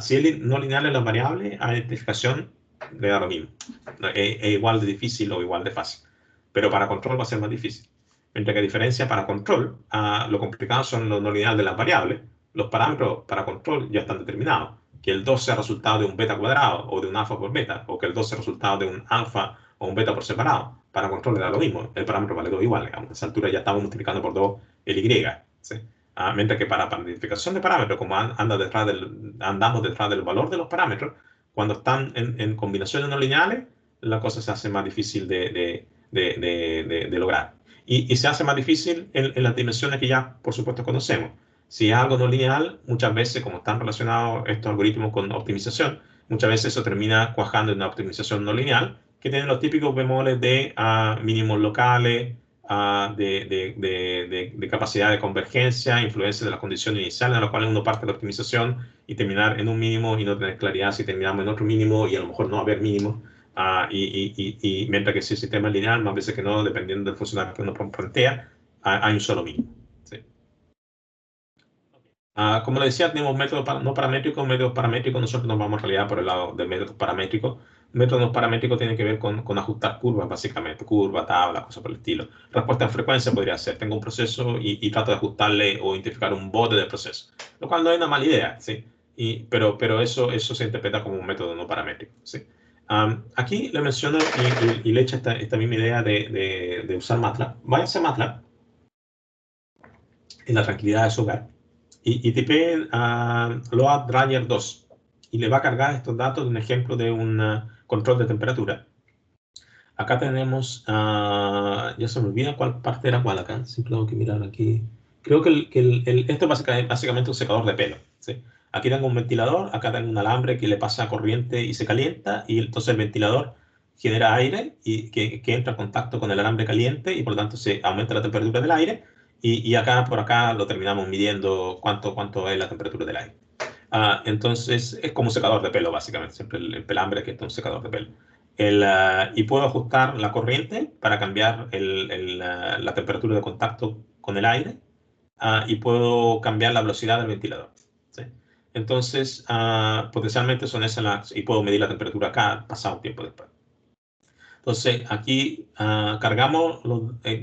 Si es no lineal en las variables, a identificación le da lo mismo. Es igual de difícil o igual de fácil. Pero para control va a ser más difícil. Mientras que a diferencia para control, lo complicado son los no lineales de las variables. Los parámetros para control ya están determinados. Que el 2 sea resultado de un beta cuadrado o de un alfa por beta, o que el 2 sea resultado de un alfa o un beta por separado. Para control le da lo mismo. El parámetro vale 2 igual. Digamos. A esa altura ya estamos multiplicando por 2 el y. ¿Sí? Mientras que para identificación de parámetros, como andamos detrás del valor de los parámetros, cuando están en combinaciones no lineales, la cosa se hace más difícil de lograr. Y se hace más difícil en las dimensiones que ya, por supuesto, conocemos. Si es algo no lineal, muchas veces, como están relacionados estos algoritmos con optimización, muchas veces eso termina cuajando en una optimización no lineal, que tiene los típicos bemoles de mínimos locales, de capacidad de convergencia, influencia de las condiciones iniciales, en las cuales uno parte de la optimización y terminar en un mínimo y no tener claridad si terminamos en otro mínimo y a lo mejor no haber mínimo. Y mientras que si el sistema es lineal, más veces que no, dependiendo del funcionamiento que uno plantea, hay un solo mínimo. ¿Sí? Como le decía, tenemos métodos no paramétricos, métodos paramétricos. Nosotros nos vamos en realidad por el lado del método paramétrico. Métodos paramétricos tienen que ver con ajustar curvas, básicamente, curva, tabla, cosas por el estilo. Respuesta en frecuencia podría ser, tengo un proceso y trato de ajustarle o identificar un bote del proceso, lo cual no es una mala idea, ¿sí? Pero eso se interpreta como un método no paramétrico, ¿sí? Aquí le menciono y le echo esta misma idea de usar MATLAB. Váyanse a MATLAB en la tranquilidad de su hogar y tipeen Load Dryer 2 y le va a cargar estos datos de un ejemplo de un control de temperatura. Acá tenemos, ya se me olvida cuál parte era cuál acá, siempre tengo que mirar aquí. Creo que esto es básicamente un secador de pelo. ¿Sí? Aquí tengo un ventilador, acá tengo un alambre que le pasa corriente y se calienta, y entonces el ventilador genera aire y que entra en contacto con el alambre caliente y por lo tanto se aumenta la temperatura del aire. Y acá por acá lo terminamos midiendo cuánto es la temperatura del aire. Entonces es como un secador de pelo, básicamente. Siempre el pelambre que es un secador de pelo. Y puedo ajustar la corriente para cambiar la temperatura de contacto con el aire y puedo cambiar la velocidad del ventilador. ¿Sí? Entonces, potencialmente son esas las... Y puedo medir la temperatura acá pasado un tiempo después. Entonces, aquí cargamos,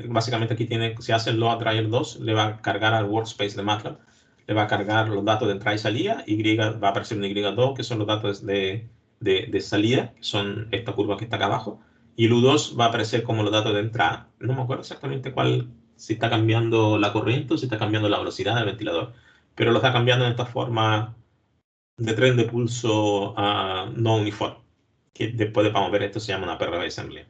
básicamente aquí si hace el load dryer 2, le va a cargar al workspace de MATLAB, le va a cargar los datos de entrada y salida, va a aparecer un Y2, que son los datos de salida, que son esta curva que está acá abajo, y el U2 va a aparecer como los datos de entrada. No me acuerdo exactamente si está cambiando la corriente o si está cambiando la velocidad del ventilador, pero lo está cambiando en esta forma de tren de pulso no uniforme, que después vamos a ver, esto se llama una PRV assembly.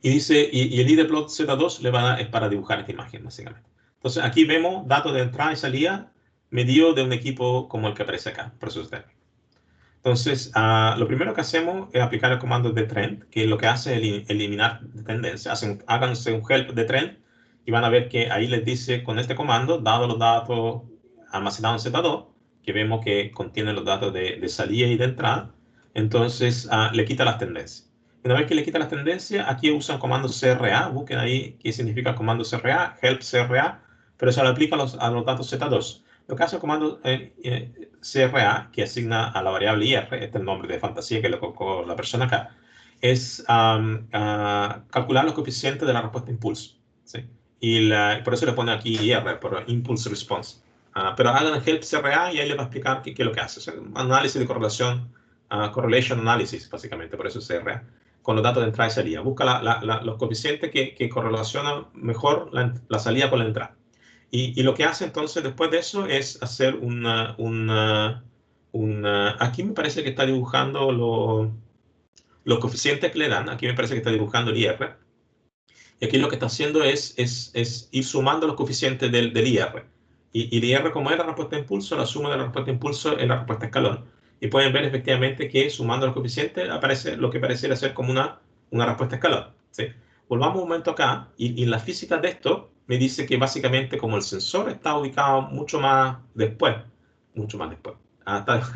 Y dice, y el IDplot Z2 le va a dar, es para dibujar esta imagen, básicamente. Entonces, aquí vemos datos de entrada y salida medido de un equipo como el que aparece acá, proceso térmico. Entonces, lo primero que hacemos es aplicar el comando de trend, que lo que hace es eliminar tendencias. Háganse un help de trend y van a ver que ahí les dice con este comando, dado los datos almacenados en Z2, que vemos que contiene los datos de salida y de entrada, entonces le quita las tendencias. Una vez que le quita las tendencias, aquí usan comando CRA, busquen ahí qué significa el comando CRA, help CRA, pero eso lo aplica a los datos Z2. Lo que hace el comando CRA, que asigna a la variable IR, este es el nombre de fantasía que le colocó la persona acá, es calcular los coeficientes de la respuesta impulso. ¿Sí? Y por eso le pone aquí IR, por Impulse Response. Pero hagan el help CRA y ahí les va a explicar qué es lo que hace. O sea, análisis de correlación, correlation analysis, básicamente, por eso es CRA, con los datos de entrada y salida. Busca los coeficientes que correlacionan mejor la salida con la entrada. Y lo que hace entonces después de eso es hacer aquí me parece que está dibujando los coeficientes que le dan. Aquí me parece que está dibujando el IR. Y aquí lo que está haciendo es ir sumando los coeficientes del IR. Y el IR, como es la respuesta de impulso, la suma de la respuesta de impulso es la respuesta escalón. Y pueden ver efectivamente que sumando los coeficientes aparece lo que pareciera ser como una respuesta escalón. ¿Sí? Volvamos un momento acá. Y la física de esto me dice que básicamente como el sensor está ubicado mucho más después, está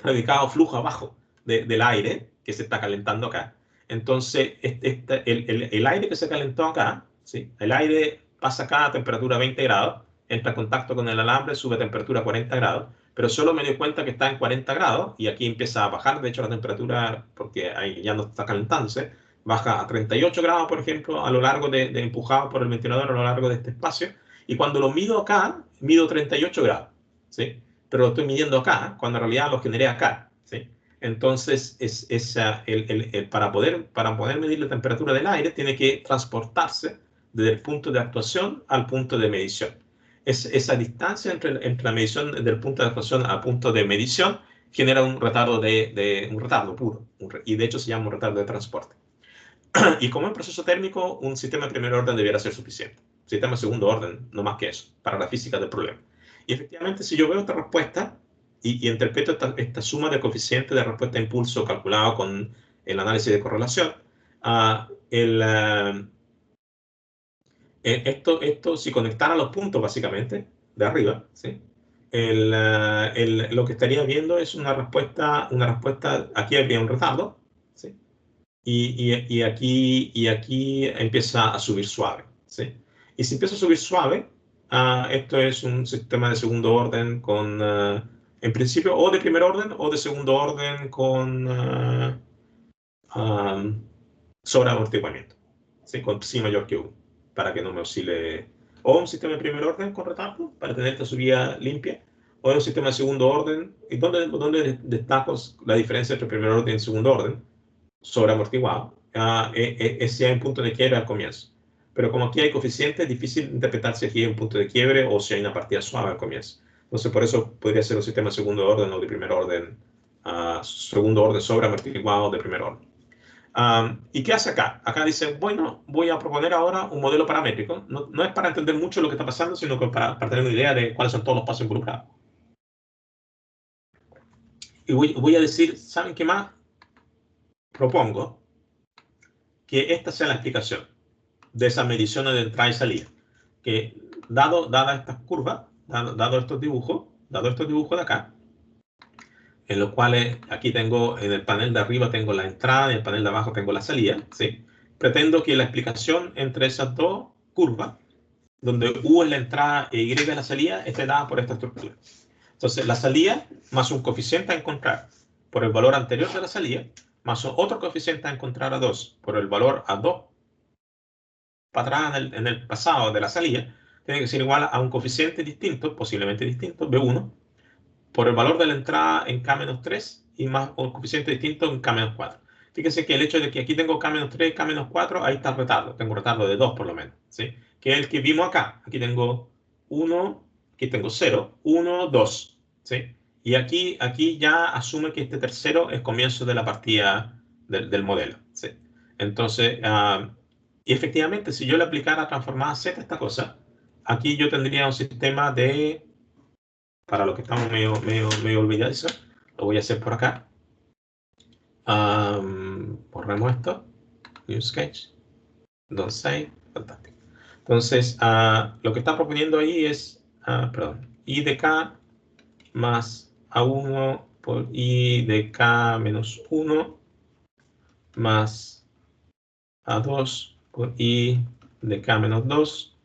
ubicado flujo abajo del aire que se está calentando acá. Entonces, el aire que se calentó acá, ¿sí? El aire pasa acá a temperatura 20 grados, entra en contacto con el alambre, sube a temperatura 40 grados, pero solo me doy cuenta que está en 40 grados y aquí empieza a bajar, de hecho, la temperatura, porque ahí ya no está calentándose, baja a 38 grados, por ejemplo, a lo largo de empujado por el ventilador a lo largo de este espacio, y cuando lo mido acá, mido 38 grados, ¿sí? Pero lo estoy midiendo acá, cuando en realidad lo generé acá, ¿sí? Entonces, para poder medir la temperatura del aire, tiene que transportarse desde el punto de actuación al punto de medición. Esa distancia entre la medición del punto de actuación al punto de medición genera un retardo, un retardo puro, y de hecho se llama un retardo de transporte. Y como en proceso térmico, un sistema de primer orden debiera ser suficiente. Sistema de segundo orden, no más que eso, para la física del problema. Y efectivamente, si yo veo esta respuesta y interpreto esta suma de coeficientes de respuesta a impulso calculado con el análisis de correlación, esto, si conectara los puntos, básicamente, de arriba, ¿sí? Lo que estaría viendo es una respuesta, aquí habría un retardo, ¿sí? Y aquí empieza a subir suave, ¿sí? Y si empieza a subir suave, esto es un sistema de segundo orden con, en principio, o de primer orden o de segundo orden con sobreamortiguamiento, ¿sí? Con psi mayor que 1, para que no me oscile. O un sistema de primer orden con retardo, para tener esta subida limpia, o un sistema de segundo orden. ¿Y dónde destaco la diferencia entre primer orden y segundo orden? Sobreamortiguado, si hay un punto de quiebre al comienzo. Pero como aquí hay coeficientes, es difícil interpretar si aquí hay un punto de quiebre o si hay una partida suave al comienzo. Entonces, por eso podría ser un sistema de segundo orden o de primer orden, segundo orden sobreamortiguado de primer orden. ¿Y qué hace acá? Acá dice, bueno, voy a proponer ahora un modelo paramétrico. No es para entender mucho lo que está pasando, sino que para tener una idea de cuáles son todos los pasos involucrados. Y voy a decir, ¿saben qué más? Propongo que esta sea la explicación de esas mediciones de entrada y salida. Que dada estas curvas, dado estos dibujos de acá, en los cuales aquí tengo, en el panel de arriba tengo la entrada y en el panel de abajo tengo la salida, ¿sí? Pretendo que la explicación entre esas dos curvas, donde U es la entrada e Y es la salida, esté dada por esta estructura. Entonces, la salida más un coeficiente a encontrar por el valor anterior de la salida, más otro coeficiente a encontrar a 2 por el valor a 2 para atrás en el pasado de la salida, tiene que ser igual a un coeficiente distinto, posiblemente distinto, B1, por el valor de la entrada en K-3 y más un coeficiente distinto en K-4. Fíjense que el hecho de que aquí tengo K-3 y K-4, ahí está el retardo. Tengo un retardo de 2 por lo menos, ¿sí? Que es el que vimos acá. Aquí tengo 1, aquí tengo 0, 1, 2, ¿sí? Y aquí ya asume que este tercero es comienzo de la partida del modelo, ¿sí? Entonces, y efectivamente, si yo le aplicara transformada Z a esta cosa, aquí yo tendría un sistema de, para los que estamos medio olvidadizos, lo voy a hacer por acá. Borremos esto, New Sketch, Don't Save, fantástico. Entonces, lo que está proponiendo ahí es, perdón, I de K más A1 por I de K menos 1 más A2 por I de K menos 2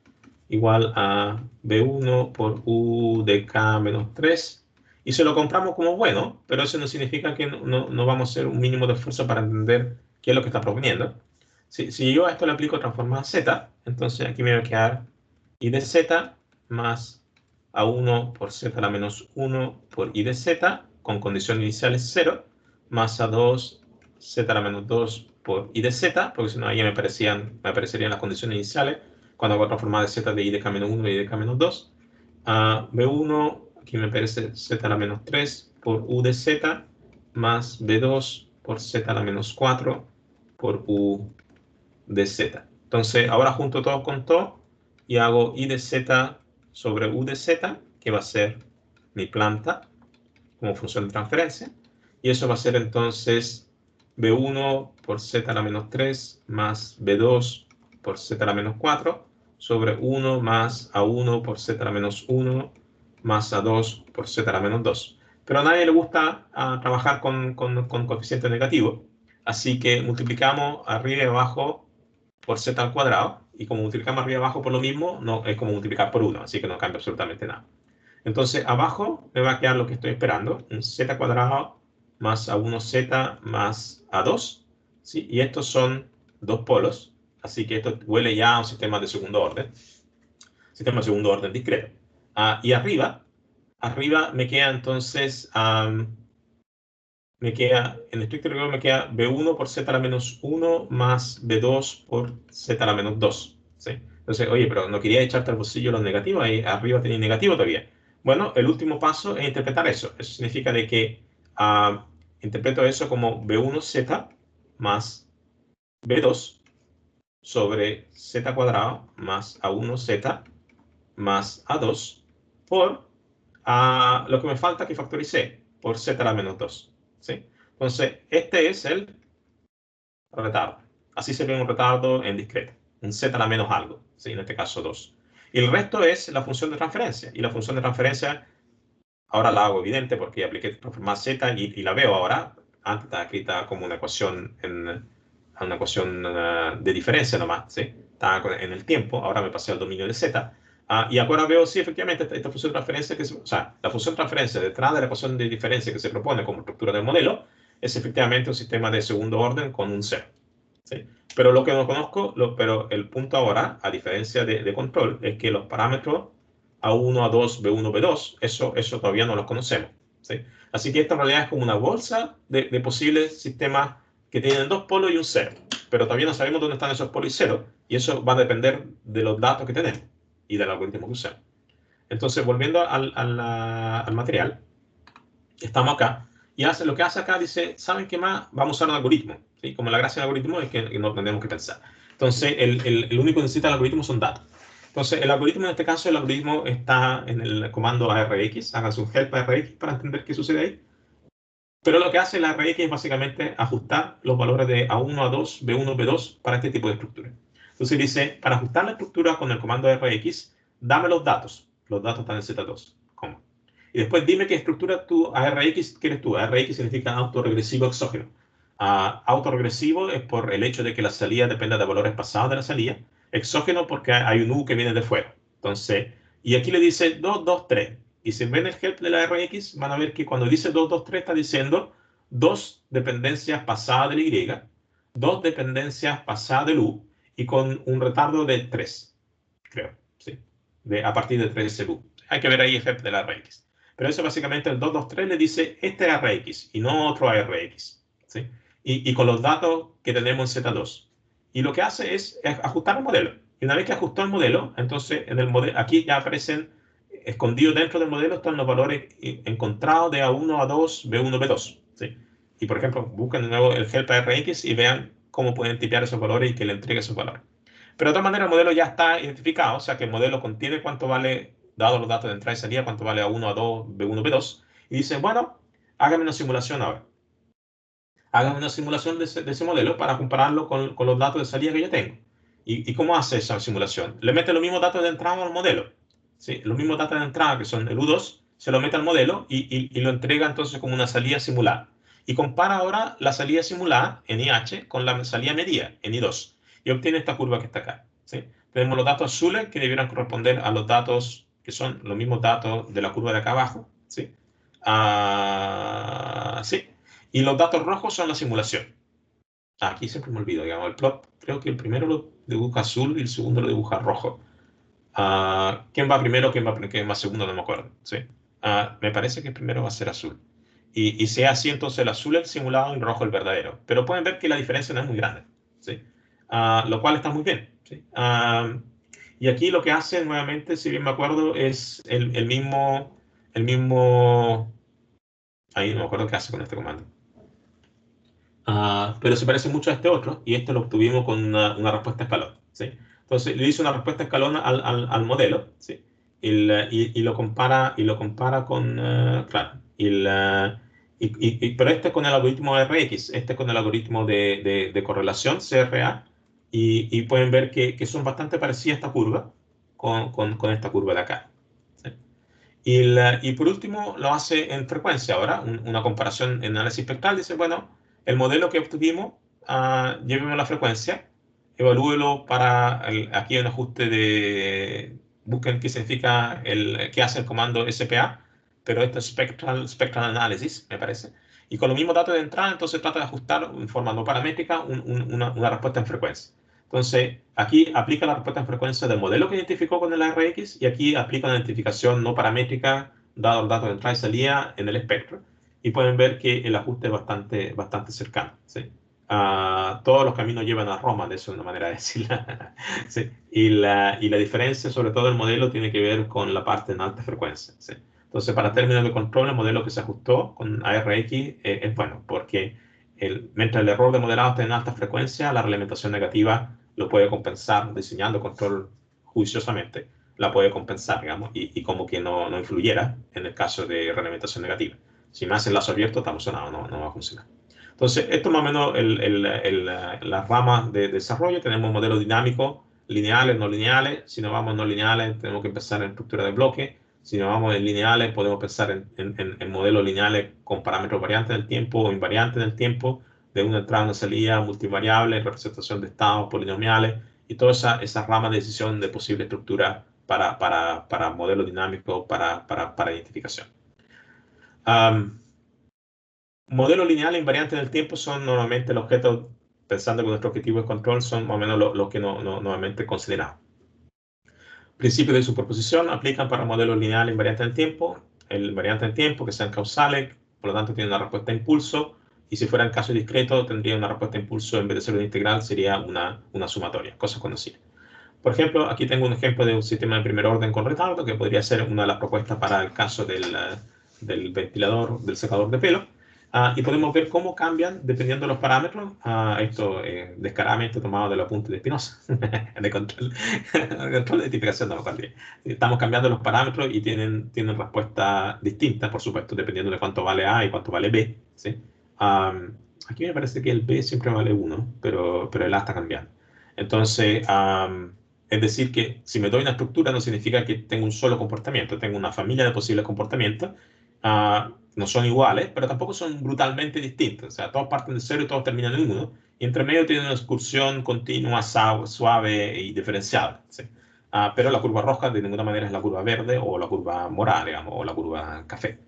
igual a B1 por U de K menos 3. Y se lo compramos como bueno, pero eso no significa que no vamos a hacer un mínimo de esfuerzo para entender qué es lo que está proponiendo. Si yo a esto le aplico transformada Z, entonces aquí me va a quedar I de Z más A1 por Z a la menos 1 por I de Z, con condición inicial es 0, más A2 Z a la menos 2 por I de Z, porque si no ahí me aparecerían las condiciones iniciales, cuando hago transformada de Z de I de K menos 1 y I de K menos 2. B1, aquí me aparece Z a la menos 3 por U de Z, más B2 por Z a la menos 4 por U de Z. Entonces, ahora junto todo con todo y hago I de Z sobre U de Z, que va a ser mi planta como función de transferencia. Y eso va a ser entonces B1 por Z a la menos 3 más B2 por Z a la menos 4 sobre 1 más A1 por Z a la menos 1 más A2 por Z a la menos 2. Pero a nadie le gusta trabajar con coeficiente negativo, así que multiplicamos arriba y abajo por Z al cuadrado, y como multiplicamos arriba y abajo por lo mismo, no, es como multiplicar por 1, así que no cambia absolutamente nada. Entonces, abajo me va a quedar lo que estoy esperando, un Z cuadrado más A1Z más A2, ¿sí? Y estos son dos polos, así que esto huele ya a un sistema de segundo orden discreto. Y arriba me queda entonces, en estricto rigor me queda B1 por Z a la menos 1 más B2 por Z a la menos 2, ¿sí? Entonces, oye, pero no quería echarte al bolsillo los negativos, ahí arriba tenía negativo todavía. Bueno, el último paso es interpretar eso. Eso significa de que interpreto eso como B1Z más B2 sobre Z cuadrado más A1Z más A2 por lo que me falta que factoricé por Z a la menos 2, ¿sí? Entonces, este es el retardo. Así se ve un retardo en discreto, un Z a la menos algo, ¿sí? En este caso 2. Y el resto es la función de transferencia. Y la función de transferencia, ahora la hago evidente porque apliqué transformar Z y la veo ahora. Antes estaba escrita como una ecuación, de diferencia nomás, ¿sí? Estaba en el tiempo, ahora me pasé al dominio de Z. Y ahora veo, sí, efectivamente, esta función de transferencia, o sea, la función de transferencia detrás de la ecuación de diferencia que se propone como estructura del modelo, es efectivamente un sistema de segundo orden con un cero, ¿sí? Pero lo que no conozco, pero el punto ahora, a diferencia de control, es que los parámetros A1, A2, B1, B2, eso todavía no los conocemos, ¿sí? Así que esto en realidad es como una bolsa de posibles sistemas que tienen dos polos y un cero, pero todavía no sabemos dónde están esos polos y cero, y eso va a depender de los datos que tenemos y del algoritmo que usemos. Entonces, volviendo al material, estamos acá, y lo que hace acá dice, ¿saben qué más? Vamos a usar un algoritmo, ¿sí? Como la gracia del algoritmo es que no tenemos que pensar. Entonces, el único que necesita el algoritmo son datos. Entonces, el algoritmo en este caso, el algoritmo está en el comando ARX, háganse un help ARX para entender qué sucede ahí. Pero lo que hace la ARX es básicamente ajustar los valores de A1, A2, B1, B2 para este tipo de estructura. Entonces dice, para ajustar la estructura con el comando ARX, dame los datos. Los datos están en Z2, ¿cómo? Y después dime qué estructura tu ARX quieres tú. ARX significa autorregresivo exógeno. Autorregresivo es por el hecho de que la salida dependa de valores pasados de la salida. Exógeno porque hay un U que viene de fuera. Entonces, y aquí le dice 2, 2, 3. Y si ven el help de la RX, van a ver que cuando dice 2, 2, 3 está diciendo dos dependencias pasadas del Y, dos dependencias pasadas del U y con un retardo de 3, creo, ¿sí? A partir de 3 U. Hay que ver ahí el help de la RX. Pero eso básicamente el 2, 2, 3 le dice este RX y no otro RX, ¿sí? Y con los datos que tenemos en Z2. Y lo que hace es ajustar el modelo. Y una vez que ajustó el modelo, entonces en el modelo, aquí ya aparecen escondido dentro del modelo están los valores encontrados de A1, A2, B1, B2. ¿Sí? Y por ejemplo, busquen de nuevo el help ARX y vean cómo pueden tipear esos valores y que le entregue esos valores. Pero de todas maneras el modelo ya está identificado, o sea que el modelo contiene cuánto vale, dado los datos de entrada y salida, cuánto vale A1, A2, B1, B2. Y dice, bueno, hágame una simulación ahora. Hágame una simulación de ese modelo para compararlo con los datos de salida que yo tengo. ¿Y cómo hace esa simulación? Le mete los mismos datos de entrada al modelo. ¿Sí? Los mismos datos de entrada, que son el U2, se lo mete al modelo y lo entrega entonces como una salida simulada. Y compara ahora la salida simulada en IH con la salida medida en I2. Y obtiene esta curva que está acá. ¿Sí? Tenemos los datos azules que debieran corresponder a los datos que son los mismos datos de la curva de acá abajo. ¿Sí? Sí. Y los datos rojos son la simulación. Aquí siempre me olvido, digamos, el plot, creo que el primero lo dibuja azul y el segundo lo dibuja rojo. ¿Quién va primero, quién va segundo? No me acuerdo. ¿Sí? Me parece que el primero va a ser azul. Y sea así, entonces el azul es el simulado y el rojo el verdadero. Pero pueden ver que la diferencia no es muy grande. ¿Sí? Lo cual está muy bien. ¿Sí? Y aquí lo que hace nuevamente, si bien me acuerdo, es el mismo... Ahí no me acuerdo qué hace con este comando. Pero se parece mucho a este otro, y este lo obtuvimos con una respuesta escalón. ¿Sí? Entonces le hice una respuesta escalón al modelo, ¿sí? Y lo compara con, claro, pero este con el algoritmo RX, este con el algoritmo de correlación, CRA, y pueden ver que son bastante parecidas esta curva con esta curva de acá. ¿Sí? Y por último lo hace en frecuencia ahora, una comparación en análisis espectral. Dice, bueno, el modelo que obtuvimos, llevemos la frecuencia, evalúelo aquí hay un ajuste busquen qué significa, qué hace el comando SPA, pero esto es Spectral Analysis, me parece. Y con los mismos datos de entrada, entonces trata de ajustar en forma no paramétrica una respuesta en frecuencia. Entonces, aquí aplica la respuesta en frecuencia del modelo que identificó con el ARX y aquí aplica una identificación no paramétrica dado el dato de entrada y salida en el espectro. Y pueden ver que el ajuste es bastante cercano. ¿Sí? Todos los caminos llevan a Roma, de eso es una manera de decirlo. ¿Sí? Y la diferencia, sobre todo el modelo, tiene que ver con la parte en alta frecuencia. ¿Sí? Entonces, para términos de control, el modelo que se ajustó con ARX es bueno, porque mientras el error de modelado está en alta frecuencia, la realimentación negativa lo puede compensar diseñando control juiciosamente, la puede compensar, digamos, y como que no influyera en el caso de realimentación negativa. Si me hace el lazo abierto, está funcionando, no va a funcionar. Entonces, esto es más o menos las ramas de desarrollo. Tenemos modelos dinámicos, lineales, no lineales. Si nos vamos no lineales, tenemos que pensar en estructura de bloque. Si nos vamos en lineales, podemos pensar en modelos lineales con parámetros variantes en el tiempo o invariantes en el tiempo, de una entrada, una salida, multivariables, representación de estados, polinomiales, y toda esa rama de decisión de posible estructura para modelos dinámicos, para identificación. Modelos lineales invariantes en el tiempo son normalmente el objeto, pensando que nuestro objetivo de control son más o menos lo que normalmente consideramos. Principios de superposición aplican para modelos lineales invariantes en el tiempo. El invariante en tiempo, que sean causales, por lo tanto tiene una respuesta de impulso, y si fuera en caso discreto, tendría una respuesta de impulso, en vez de ser una integral, sería una sumatoria, cosas conocidas. Por ejemplo, aquí tengo un ejemplo de un sistema de primer orden con retardo, que podría ser una de las propuestas para el caso del ventilador, del secador de pelo. Y podemos ver cómo cambian dependiendo de los parámetros. Esto descaradamente tomado del apunte de Spinoza, de control de identificación, no lo cual estamos cambiando los parámetros y tienen respuestas distintas, por supuesto, dependiendo de cuánto vale A y cuánto vale B. ¿Sí? Aquí me parece que el B siempre vale 1, pero el A está cambiando. Entonces, es decir, que si me doy una estructura no significa que tengo un solo comportamiento, tengo una familia de posibles comportamientos. No son iguales, pero tampoco son brutalmente distintos. O sea, todos parten de 0 y todos terminan en 1. Y entre medio tienen una excursión continua, suave y diferenciada. ¿Sí? Pero la curva roja de ninguna manera es la curva verde o la curva morada, digamos, o la curva café.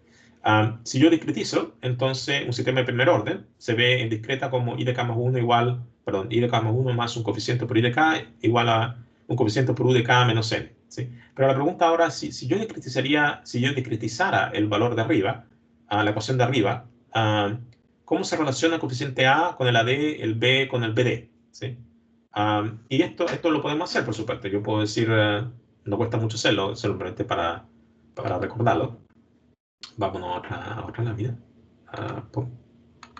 Si yo discretizo, entonces un sistema de primer orden se ve en discreta como I de k más 1 igual, perdón, I de k más 1 más un coeficiente por I de k igual a un coeficiente por U de k menos n. ¿Sí? Pero la pregunta ahora, si yo discretizara el valor de arriba, la ecuación de arriba, ¿cómo se relaciona el coeficiente A con el AD, el B con el BD? ¿Sí? Y esto lo podemos hacer, por supuesto. Yo puedo decir, no cuesta mucho hacerlo, simplemente para para recordarlo. Vámonos a otra lámina. Pum,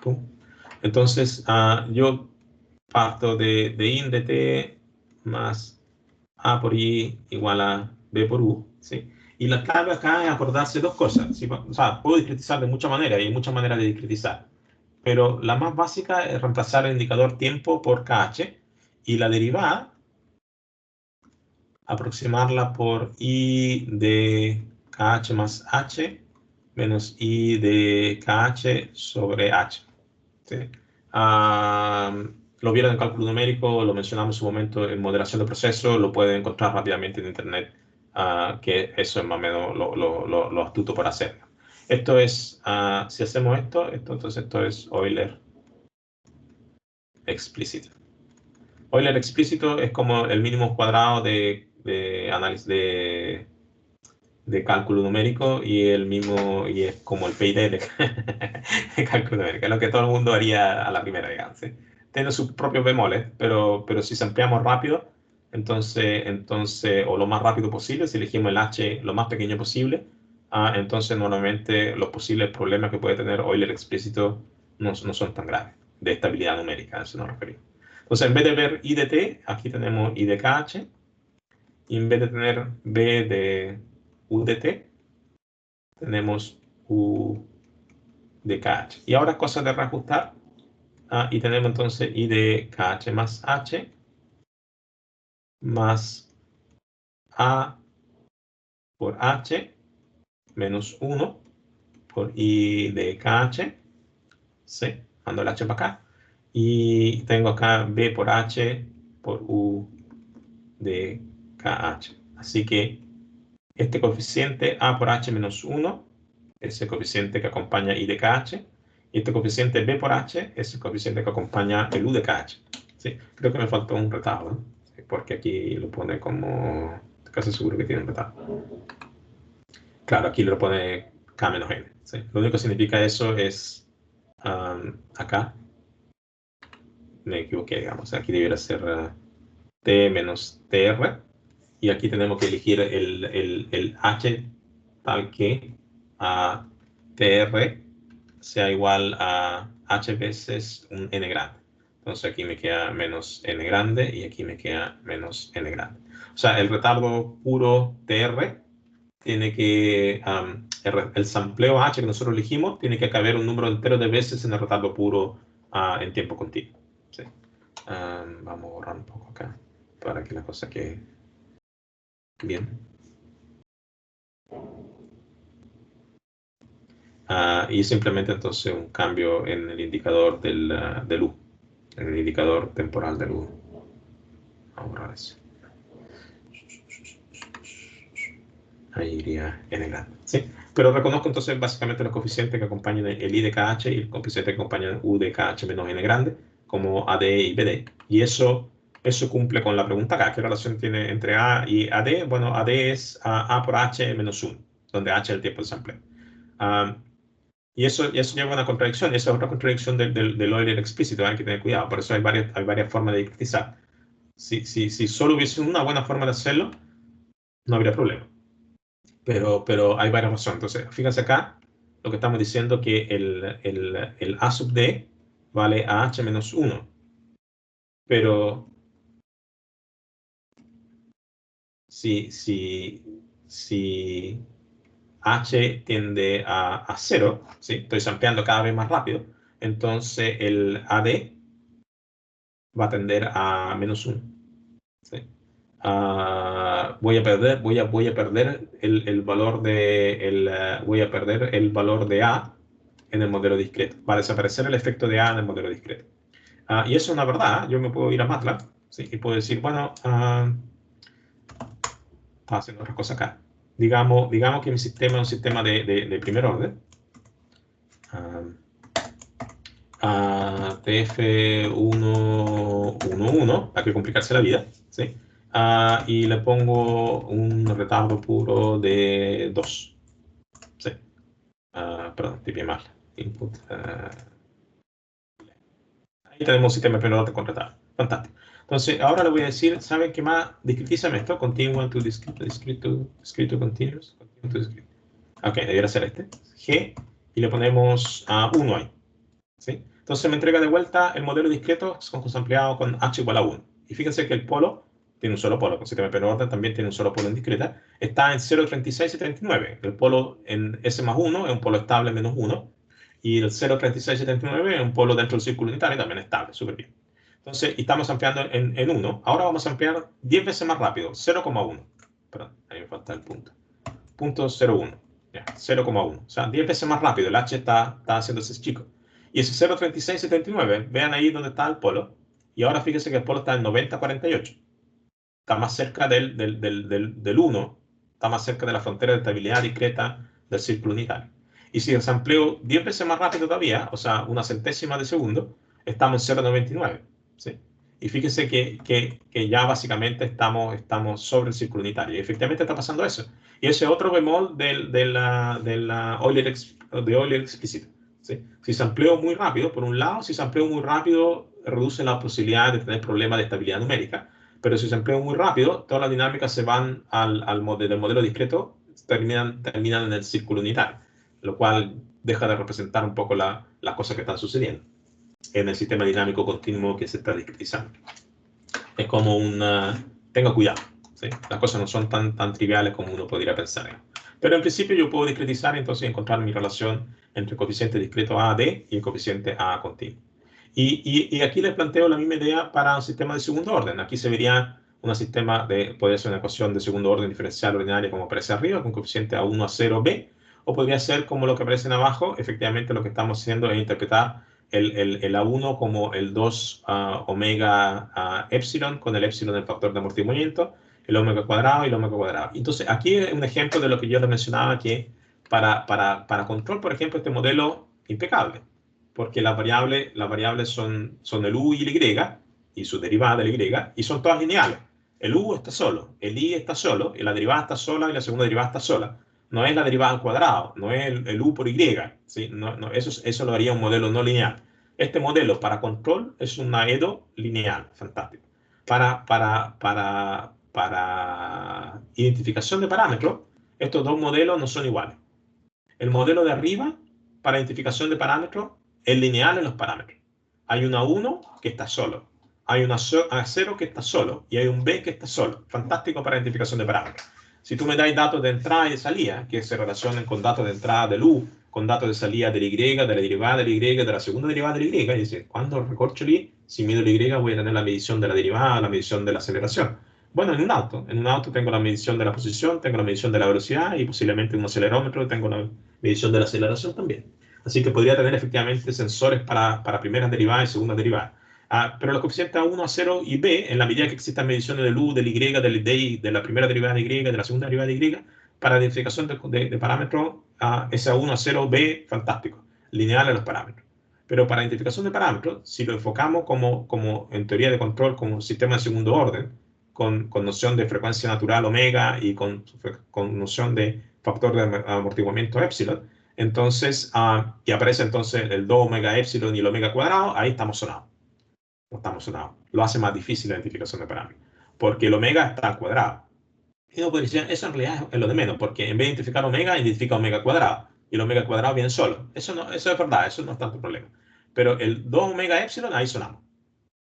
pum. Entonces, yo parto de in de t más a por i igual a b por u, ¿sí? Y la clave acá es acordarse dos cosas, ¿sí? O sea, puedo discretizar de muchas maneras, y hay muchas maneras de discretizar, pero la más básica es reemplazar el indicador tiempo por kh, y la derivada, aproximarla por i de kh más h menos i de kh sobre h, ¿sí? Lo vieron en cálculo numérico, lo mencionamos en su momento en moderación de procesos, lo pueden encontrar rápidamente en internet, que eso es más o menos lo astuto para hacerlo. Esto es, si hacemos entonces esto es Euler explícito. Euler explícito es como el mínimo cuadrado de análisis de cálculo numérico, y y es como el PID de cálculo numérico, es lo que todo el mundo haría a la primera, digamos, ¿sí? Tiene sus propios bemoles, pero si se ampliamos rápido, entonces, o lo más rápido posible, si elegimos el h lo más pequeño posible, entonces normalmente los posibles problemas que puede tener Euler explícito no son tan graves, de estabilidad numérica, a eso nos referimos. Entonces, en vez de ver i de t, aquí tenemos i de kh, y en vez de tener b de u de t, tenemos u de kh. Y ahora es cosa de reajustar, y tenemos entonces i de kh más h más a por h menos 1 por i de kh, ¿sí? Mando el h para acá. Y tengo acá b por h por u de kh. Así que este coeficiente a por h menos 1 es el coeficiente que acompaña i de kh, y este coeficiente b por h es el coeficiente que acompaña el u de kh. ¿Sí? Creo que me faltó un retardo, ¿sí? Porque aquí lo pone como, casi seguro que tiene un retardo. Claro, aquí lo pone k menos n. ¿Sí? Lo único que significa eso es, acá me equivoqué, digamos, aquí debería ser t menos tr, y aquí tenemos que elegir el h tal que tr sea igual a h veces un n grande. Entonces aquí me queda menos n grande y aquí me queda menos n grande. O sea, el retardo puro tr tiene que, el sampleo h que nosotros elegimos, tiene que caber un número entero de veces en el retardo puro en tiempo continuo. ¿Sí? Vamos a borrar un poco acá para que la cosa quede bien. Y simplemente entonces un cambio en el indicador del U, en el indicador temporal del U. Vamos a borrar eso. Ahí iría n grande, ¿sí? Pero reconozco entonces básicamente los coeficientes que acompañan el i de kh y el coeficiente que acompaña el u de kh menos n grande, como AD y BD. Y eso cumple con la pregunta acá. ¿Qué relación tiene entre A y AD? Bueno, AD es A por h menos 1, donde h es el tiempo de sampleo. Y eso lleva a una contradicción. Esa es otra contradicción del Euler explícito. Hay que tener cuidado. Por eso hay varias formas de discretizar. Si solo hubiese una buena forma de hacerlo, no habría problema. Pero hay varias razones. Entonces, fíjense acá, lo que estamos diciendo que el A sub D vale a h menos 1. Pero si h tiende a 0, ¿sí? Estoy sampleando cada vez más rápido, entonces el AD va a tender a menos 1. ¿Sí? Voy a perder el valor voy a perder el valor de A en el modelo discreto. Va a desaparecer el efecto de A en el modelo discreto. Y eso es una verdad. Yo me puedo ir a MATLAB, ¿sí? Y puedo decir, bueno, estaba haciendo otra cosa acá. Digamos que mi sistema es un sistema de primer orden. TF111, para que complicarse la vida, ¿sí? Y le pongo un retardo puro de 2. ¿Sí? Perdón, tipié mal. Input. Ahí tenemos un sistema de primer orden con retardo. Fantástico. Entonces, ahora le voy a decir, ¿saben qué más? Discretízame esto, continuo to discrete continuous. Ok, debería ser este. G, y le ponemos a 1 ahí. ¿Sí? Entonces me entrega de vuelta el modelo discreto ampliado con h igual a 1. Y fíjense que el polo tiene un solo polo, con sistema de pleno orden también tiene un solo polo en discreta, está en 0,36 y 39. El polo en S más 1 es un polo estable menos 1, y el 0,36 y 39 es un polo dentro del círculo unitario también estable, súper bien. Entonces, y estamos ampliando en 1. Ahora vamos a ampliar 10 veces más rápido, 0,1. Perdón, ahí me falta el punto. Punto 0,1. 0,1. O sea, 10 veces más rápido. El H está haciéndose chico. Y ese 0,3679, vean ahí donde está el polo. Y ahora fíjense que el polo está en 90,48. Está más cerca del 1. Está más cerca de la frontera de estabilidad discreta del círculo unitario. Y si desampleo 10 veces más rápido todavía, o sea, una centésima de segundo, estamos en 0,99. ¿Sí? Y fíjense que ya básicamente estamos sobre el círculo unitario. Y efectivamente está pasando eso. Y ese otro bemol de Euler explícito. ¿Sí? Si se amplió muy rápido, por un lado, si se amplió muy rápido, reduce la posibilidad de tener problemas de estabilidad numérica. Pero si se amplía muy rápido, todas las dinámicas se van del modelo discreto, terminan en el círculo unitario, lo cual deja de representar un poco las cosas que están sucediendo en el sistema dinámico continuo que se está discretizando. Es como tenga cuidado, ¿sí? Las cosas no son tan triviales como uno podría pensar. Pero en principio yo puedo discretizar y entonces encontrar mi relación entre el coeficiente discreto AD y el coeficiente A continuo. Y aquí les planteo la misma idea para un sistema de segundo orden. Aquí se vería un sistema podría ser una ecuación de segundo orden diferencial ordinaria como aparece arriba, con coeficiente A1 a 0B, o podría ser como lo que aparece en abajo. Efectivamente lo que estamos haciendo es interpretar el A1 como el 2 omega epsilon, con el epsilon del factor de amortiguamiento, el omega cuadrado y el omega cuadrado. Entonces, aquí es un ejemplo de lo que yo les mencionaba, que para control, por ejemplo, este modelo impecable, porque las variables son el u y el y su derivada del y, y son todas lineales. El u está solo, el i está solo, y la derivada está sola y la segunda derivada está sola. No es la derivada al cuadrado, no es el u por y, ¿sí? Eso lo haría un modelo no lineal. Este modelo para control es una EDO lineal, fantástico. Para identificación de parámetros, estos dos modelos no son iguales. El modelo de arriba, para identificación de parámetros, es lineal en los parámetros. Hay una 1 que está solo, hay una 0 que está solo y hay un B que está solo. Fantástico para identificación de parámetros. Si tú me das datos de entrada y de salida, que se relacionen con datos de entrada del U, con datos de salida del Y, de la derivada del Y, de la segunda derivada del Y, y dices, ¿cuándo recorcho el Y? Si mido el Y, voy a tener la medición de la derivada, la medición de la aceleración. Bueno, en un auto tengo la medición de la posición, tengo la medición de la velocidad y posiblemente en un acelerómetro tengo la medición de la aceleración también. Así que podría tener efectivamente sensores para primeras derivadas y segundas derivadas. Pero los coeficientes A1, A0 y B, en la medida que existan mediciones del U, del Y, del D, de la primera derivada de Y, de la segunda derivada de Y, para identificación de parámetros, S1, A0, B, fantástico, lineal en los parámetros. Pero para identificación de parámetros, si lo enfocamos como en teoría de control, como un sistema de segundo orden, con noción de frecuencia natural omega y con noción de factor de amortiguamiento epsilon, entonces, y aparece entonces el 2 omega epsilon y el omega cuadrado, ahí estamos sonados. No estamos sonados. Lo hace más difícil la identificación de parámetros, porque el omega está al cuadrado. Y no puede decir, eso en realidad es lo de menos, porque en vez de identificar omega, identifica omega cuadrado, y el omega cuadrado viene solo. Eso es verdad, eso no es tanto problema. Pero el 2 omega epsilon, ahí sonamos.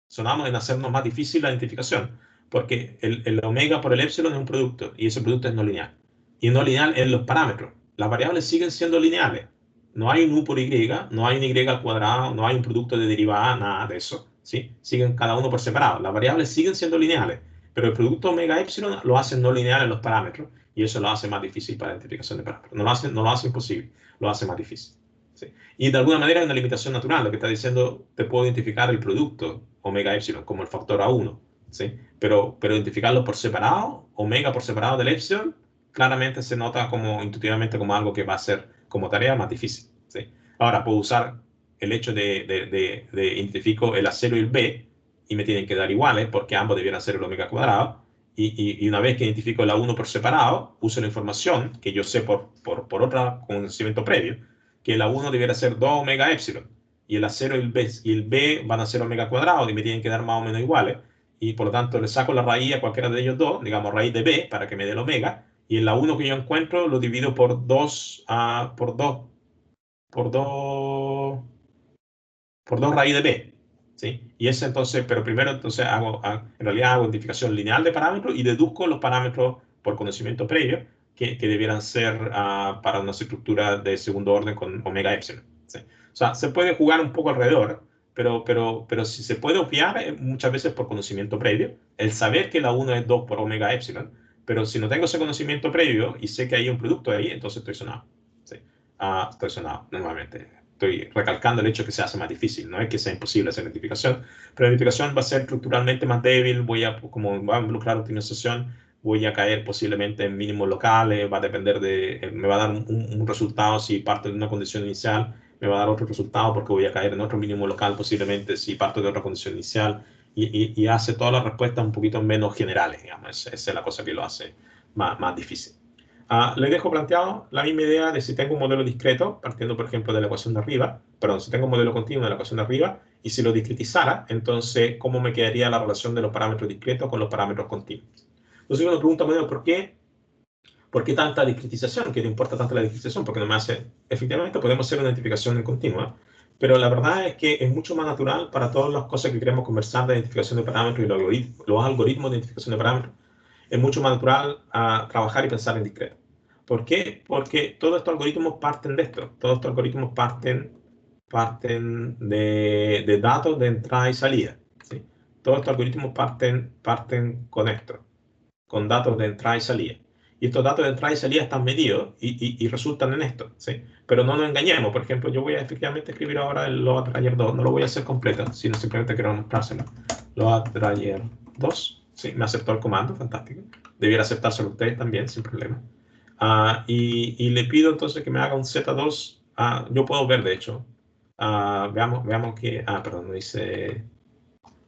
Sonamos en hacernos más difícil la identificación, porque el omega por el epsilon es un producto, y ese producto es no lineal. Y no lineal en los parámetros. Las variables siguen siendo lineales. No hay un u por y, no hay un y al cuadrado, no hay un producto de derivada, nada de eso. ¿Sí? Siguen cada uno por separado. Las variables siguen siendo lineales, pero el producto omega epsilon lo hace no lineal en los parámetros, y eso lo hace más difícil para la identificación de parámetros. No lo hace imposible, lo hace más difícil. ¿Sí? Y de alguna manera hay una limitación natural, lo que está diciendo, te puedo identificar el producto omega epsilon como el factor A1, ¿sí? Pero identificarlo por separado, omega por separado del epsilon, claramente se nota intuitivamente como algo que va a ser como tarea más difícil, ¿sí? Ahora, puedo usar el hecho de identifico el A0 y el B, y me tienen que dar iguales, porque ambos debieran ser el omega cuadrado, y una vez que identifico el A1 por separado, uso la información que yo sé por otro conocimiento previo, que el A1 debiera ser 2 omega epsilon, y el A0 y el B van a ser omega cuadrado y me tienen que dar más o menos iguales. Y por lo tanto le saco la raíz a cualquiera de ellos dos, digamos raíz de B para que me dé el omega. Y el A1 que yo encuentro lo divido por 2 por 2 raíz de B. ¿Sí? Y ese entonces, pero primero entonces en realidad hago identificación lineal de parámetros y deduzco los parámetros por conocimiento previo que debieran ser para una estructura de segundo orden con omega epsilon. ¿Sí? O sea, se puede jugar un poco alrededor, pero si se puede obviar muchas veces por conocimiento previo, el saber que la 1 es 2 por omega epsilon, pero si no tengo ese conocimiento previo y sé que hay un producto ahí, entonces estoy sonado. ¿Sí? Estoy sonado normalmente. Estoy recalcando el hecho que se hace más difícil, no es que sea imposible hacer identificación, pero la identificación va a ser estructuralmente más débil, como va a involucrar optimización, voy a caer posiblemente en mínimos locales, va a depender me va a dar un resultado si parto de una condición inicial, me va a dar otro resultado porque voy a caer en otro mínimo local posiblemente si parto de otra condición inicial, y hace todas las respuestas un poquito menos generales, digamos, esa es la cosa que lo hace más difícil. Les dejo planteado la misma idea de si tengo un modelo discreto, partiendo por ejemplo de la ecuación de arriba, perdón, si tengo un modelo continuo de la ecuación de arriba, y si lo discretizara, entonces, ¿cómo me quedaría la relación de los parámetros discretos con los parámetros continuos? Entonces uno pregunta, bueno, ¿por qué tanta discretización? ¿Qué le importa tanto la discretización? Porque no me hace, efectivamente podemos hacer una identificación en continua, pero la verdad es que es mucho más natural para todas las cosas que queremos conversar de identificación de parámetros y los algoritmos de identificación de parámetros. Es mucho más natural trabajar y pensar en discreto. ¿Por qué? Porque todos estos algoritmos parten de esto. Todos estos algoritmos parten de datos de entrada y salida. ¿Sí? Todos estos algoritmos parten con esto, con datos de entrada y salida. Y estos datos de entrada y salida están medidos y resultan en esto. ¿Sí? Pero no nos engañemos. Por ejemplo, yo voy a efectivamente escribir ahora el loadDryer 2. No lo voy a hacer completo, sino simplemente quiero mostrárselo. loadDryer 2. Sí, me aceptó el comando, fantástico. Debiera aceptárselo ustedes también, sin problema. Y le pido entonces que me haga un Z2. Yo puedo ver, de hecho. Veamos que... perdón, no dice...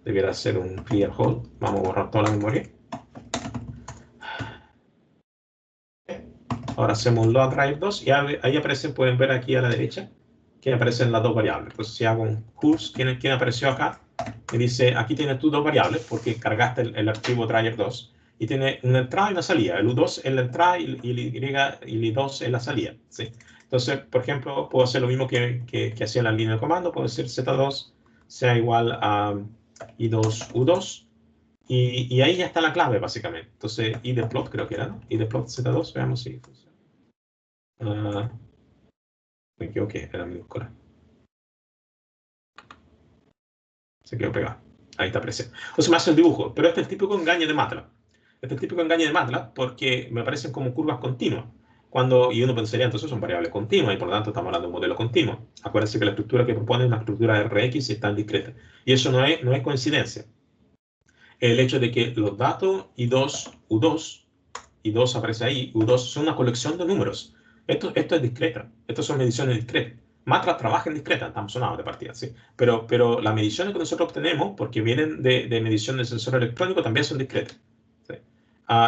Debiera ser un clear hold. Vamos a borrar toda la memoria. Ahora hacemos un loadDryer 2 y ahí aparecen, pueden ver aquí a la derecha, que aparecen las dos variables. Entonces, si hago un who's, ¿quién apareció acá? Me dice, aquí tienes tus dos variables, porque cargaste el archivo Dryer 2, y tiene una entrada y una salida. El U2 es la entrada y el I2 es la salida. ¿Sí? Entonces, por ejemplo, puedo hacer lo mismo que hacía en la línea de comando. Puedo decir Z2 sea igual a I2, U2. Y ahí ya está la clave, básicamente. Entonces, idplot creo que era, ¿no? idplot Z2, veamos si funciona. Me equivoqué, era minúscula. Se quedó pegado. Ahí está presente. Entonces me hace el dibujo, pero este es el típico engaño de MATLAB. Este es el típico engaño de MATLAB porque me aparecen como curvas continuas. Y uno pensaría, entonces son variables continuas y por lo tanto estamos hablando de un modelo continuo. Acuérdense que la estructura que propone es una estructura RX y está en discreta. Y eso no es coincidencia. El hecho de que los datos I2, U2, I2 aparece ahí, U2 son una colección de números. Esto es discreta. Estas son mediciones discretas. MATLAB trabaja en discreta, estamos sonados de partida, ¿sí? Pero las mediciones que nosotros obtenemos, porque vienen de medición de sensor electrónico, también son discretas. ¿Sí?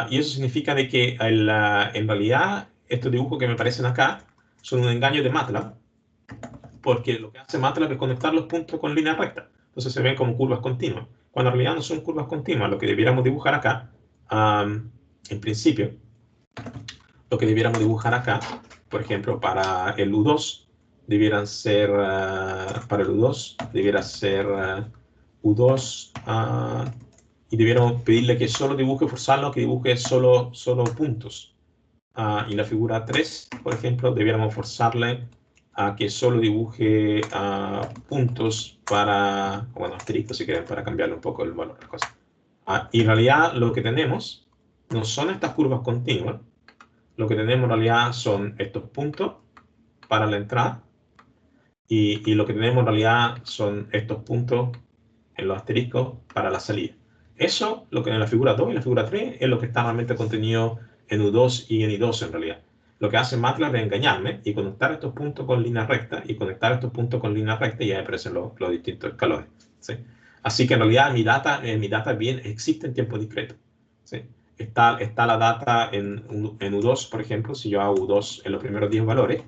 Y eso significa de que en realidad estos dibujos que me aparecen acá son un engaño de MATLAB, porque lo que hace MATLAB es conectar los puntos con línea recta. Entonces se ven como curvas continuas, cuando en realidad no son curvas continuas. Lo que debiéramos dibujar acá, en principio, lo que debiéramos dibujar acá, por ejemplo, para el U2, debieran ser, para el U2, debiera ser U2, y debiéramos pedirle que solo dibuje, forzarlo, que dibuje solo puntos. Y la figura 3, por ejemplo, debiéramos forzarle a que solo dibuje puntos para, bueno, asterisco si quieren, para cambiarle un poco el valor de las cosas. Y en realidad lo que tenemos no son estas curvas continuas, lo que tenemos en realidad son estos puntos para la entrada y lo que tenemos en realidad son estos puntos en los asteriscos para la salida. Eso, lo que en la figura 2 y la figura 3, es lo que está realmente contenido en U2 y en I2 en realidad. Lo que hace MATLAB es engañarme y conectar estos puntos con línea recta y conectar estos puntos con línea recta y ahí aparecen los distintos escalones. ¿Sí? Así que en realidad mi data bien existe en tiempo discreto. ¿Sí? Está la data en U2, por ejemplo, si yo hago U2 en los primeros 10 valores,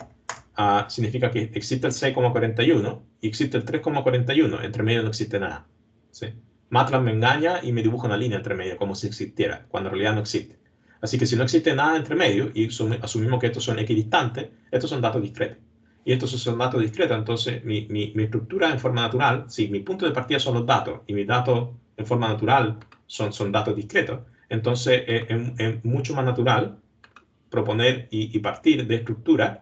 significa que existe el 6,41 y existe el 3,41. Entre medio no existe nada. ¿Sí? MATLAB me engaña y me dibuja una línea entre medio como si existiera, cuando en realidad no existe. Así que si no existe nada entre medio y asumimos que estos son equidistantes, estos son datos discretos. Y estos son datos discretos, entonces mi estructura en forma natural, si mi punto de partida son los datos y mis datos en forma natural son datos discretos, entonces es mucho más natural proponer y partir de estructuras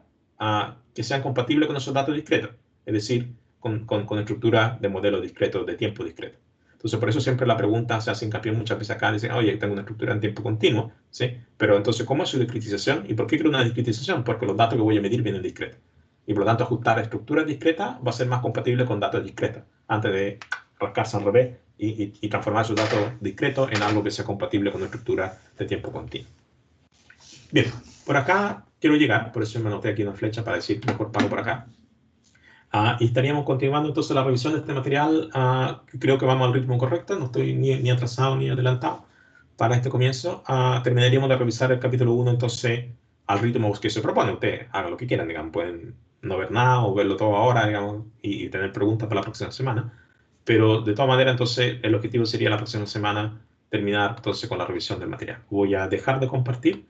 que sean compatibles con esos datos discretos, es decir, con estructuras de modelos discretos, de tiempo discreto. Entonces, por eso siempre la pregunta se hace hincapié muchas veces acá, dicen, oye, tengo una estructura en tiempo continuo, ¿sí? Pero entonces, ¿cómo es su discretización? ¿Y por qué creo una discretización? Porque los datos que voy a medir vienen discretos. Y por lo tanto, ajustar a estructuras discretas va a ser más compatible con datos discretos, antes de rascarse al revés y transformar sus datos discretos en algo que sea compatible con una estructura de tiempo continuo. Bien, por acá quiero llegar, por eso me anoté aquí una flecha para decir, mejor paro por acá. Y estaríamos continuando entonces la revisión de este material. Creo que vamos al ritmo correcto, no estoy ni atrasado ni adelantado para este comienzo. Terminaríamos de revisar el capítulo 1 entonces al ritmo que se propone. Ustedes hagan lo que quieran, digamos, pueden no ver nada o verlo todo ahora, digamos, y tener preguntas para la próxima semana. Pero de todas maneras, entonces, el objetivo sería la próxima semana terminar entonces con la revisión del material. Voy a dejar de compartir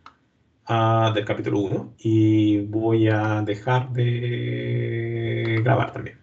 del capítulo 1 y voy a dejar de grabar también.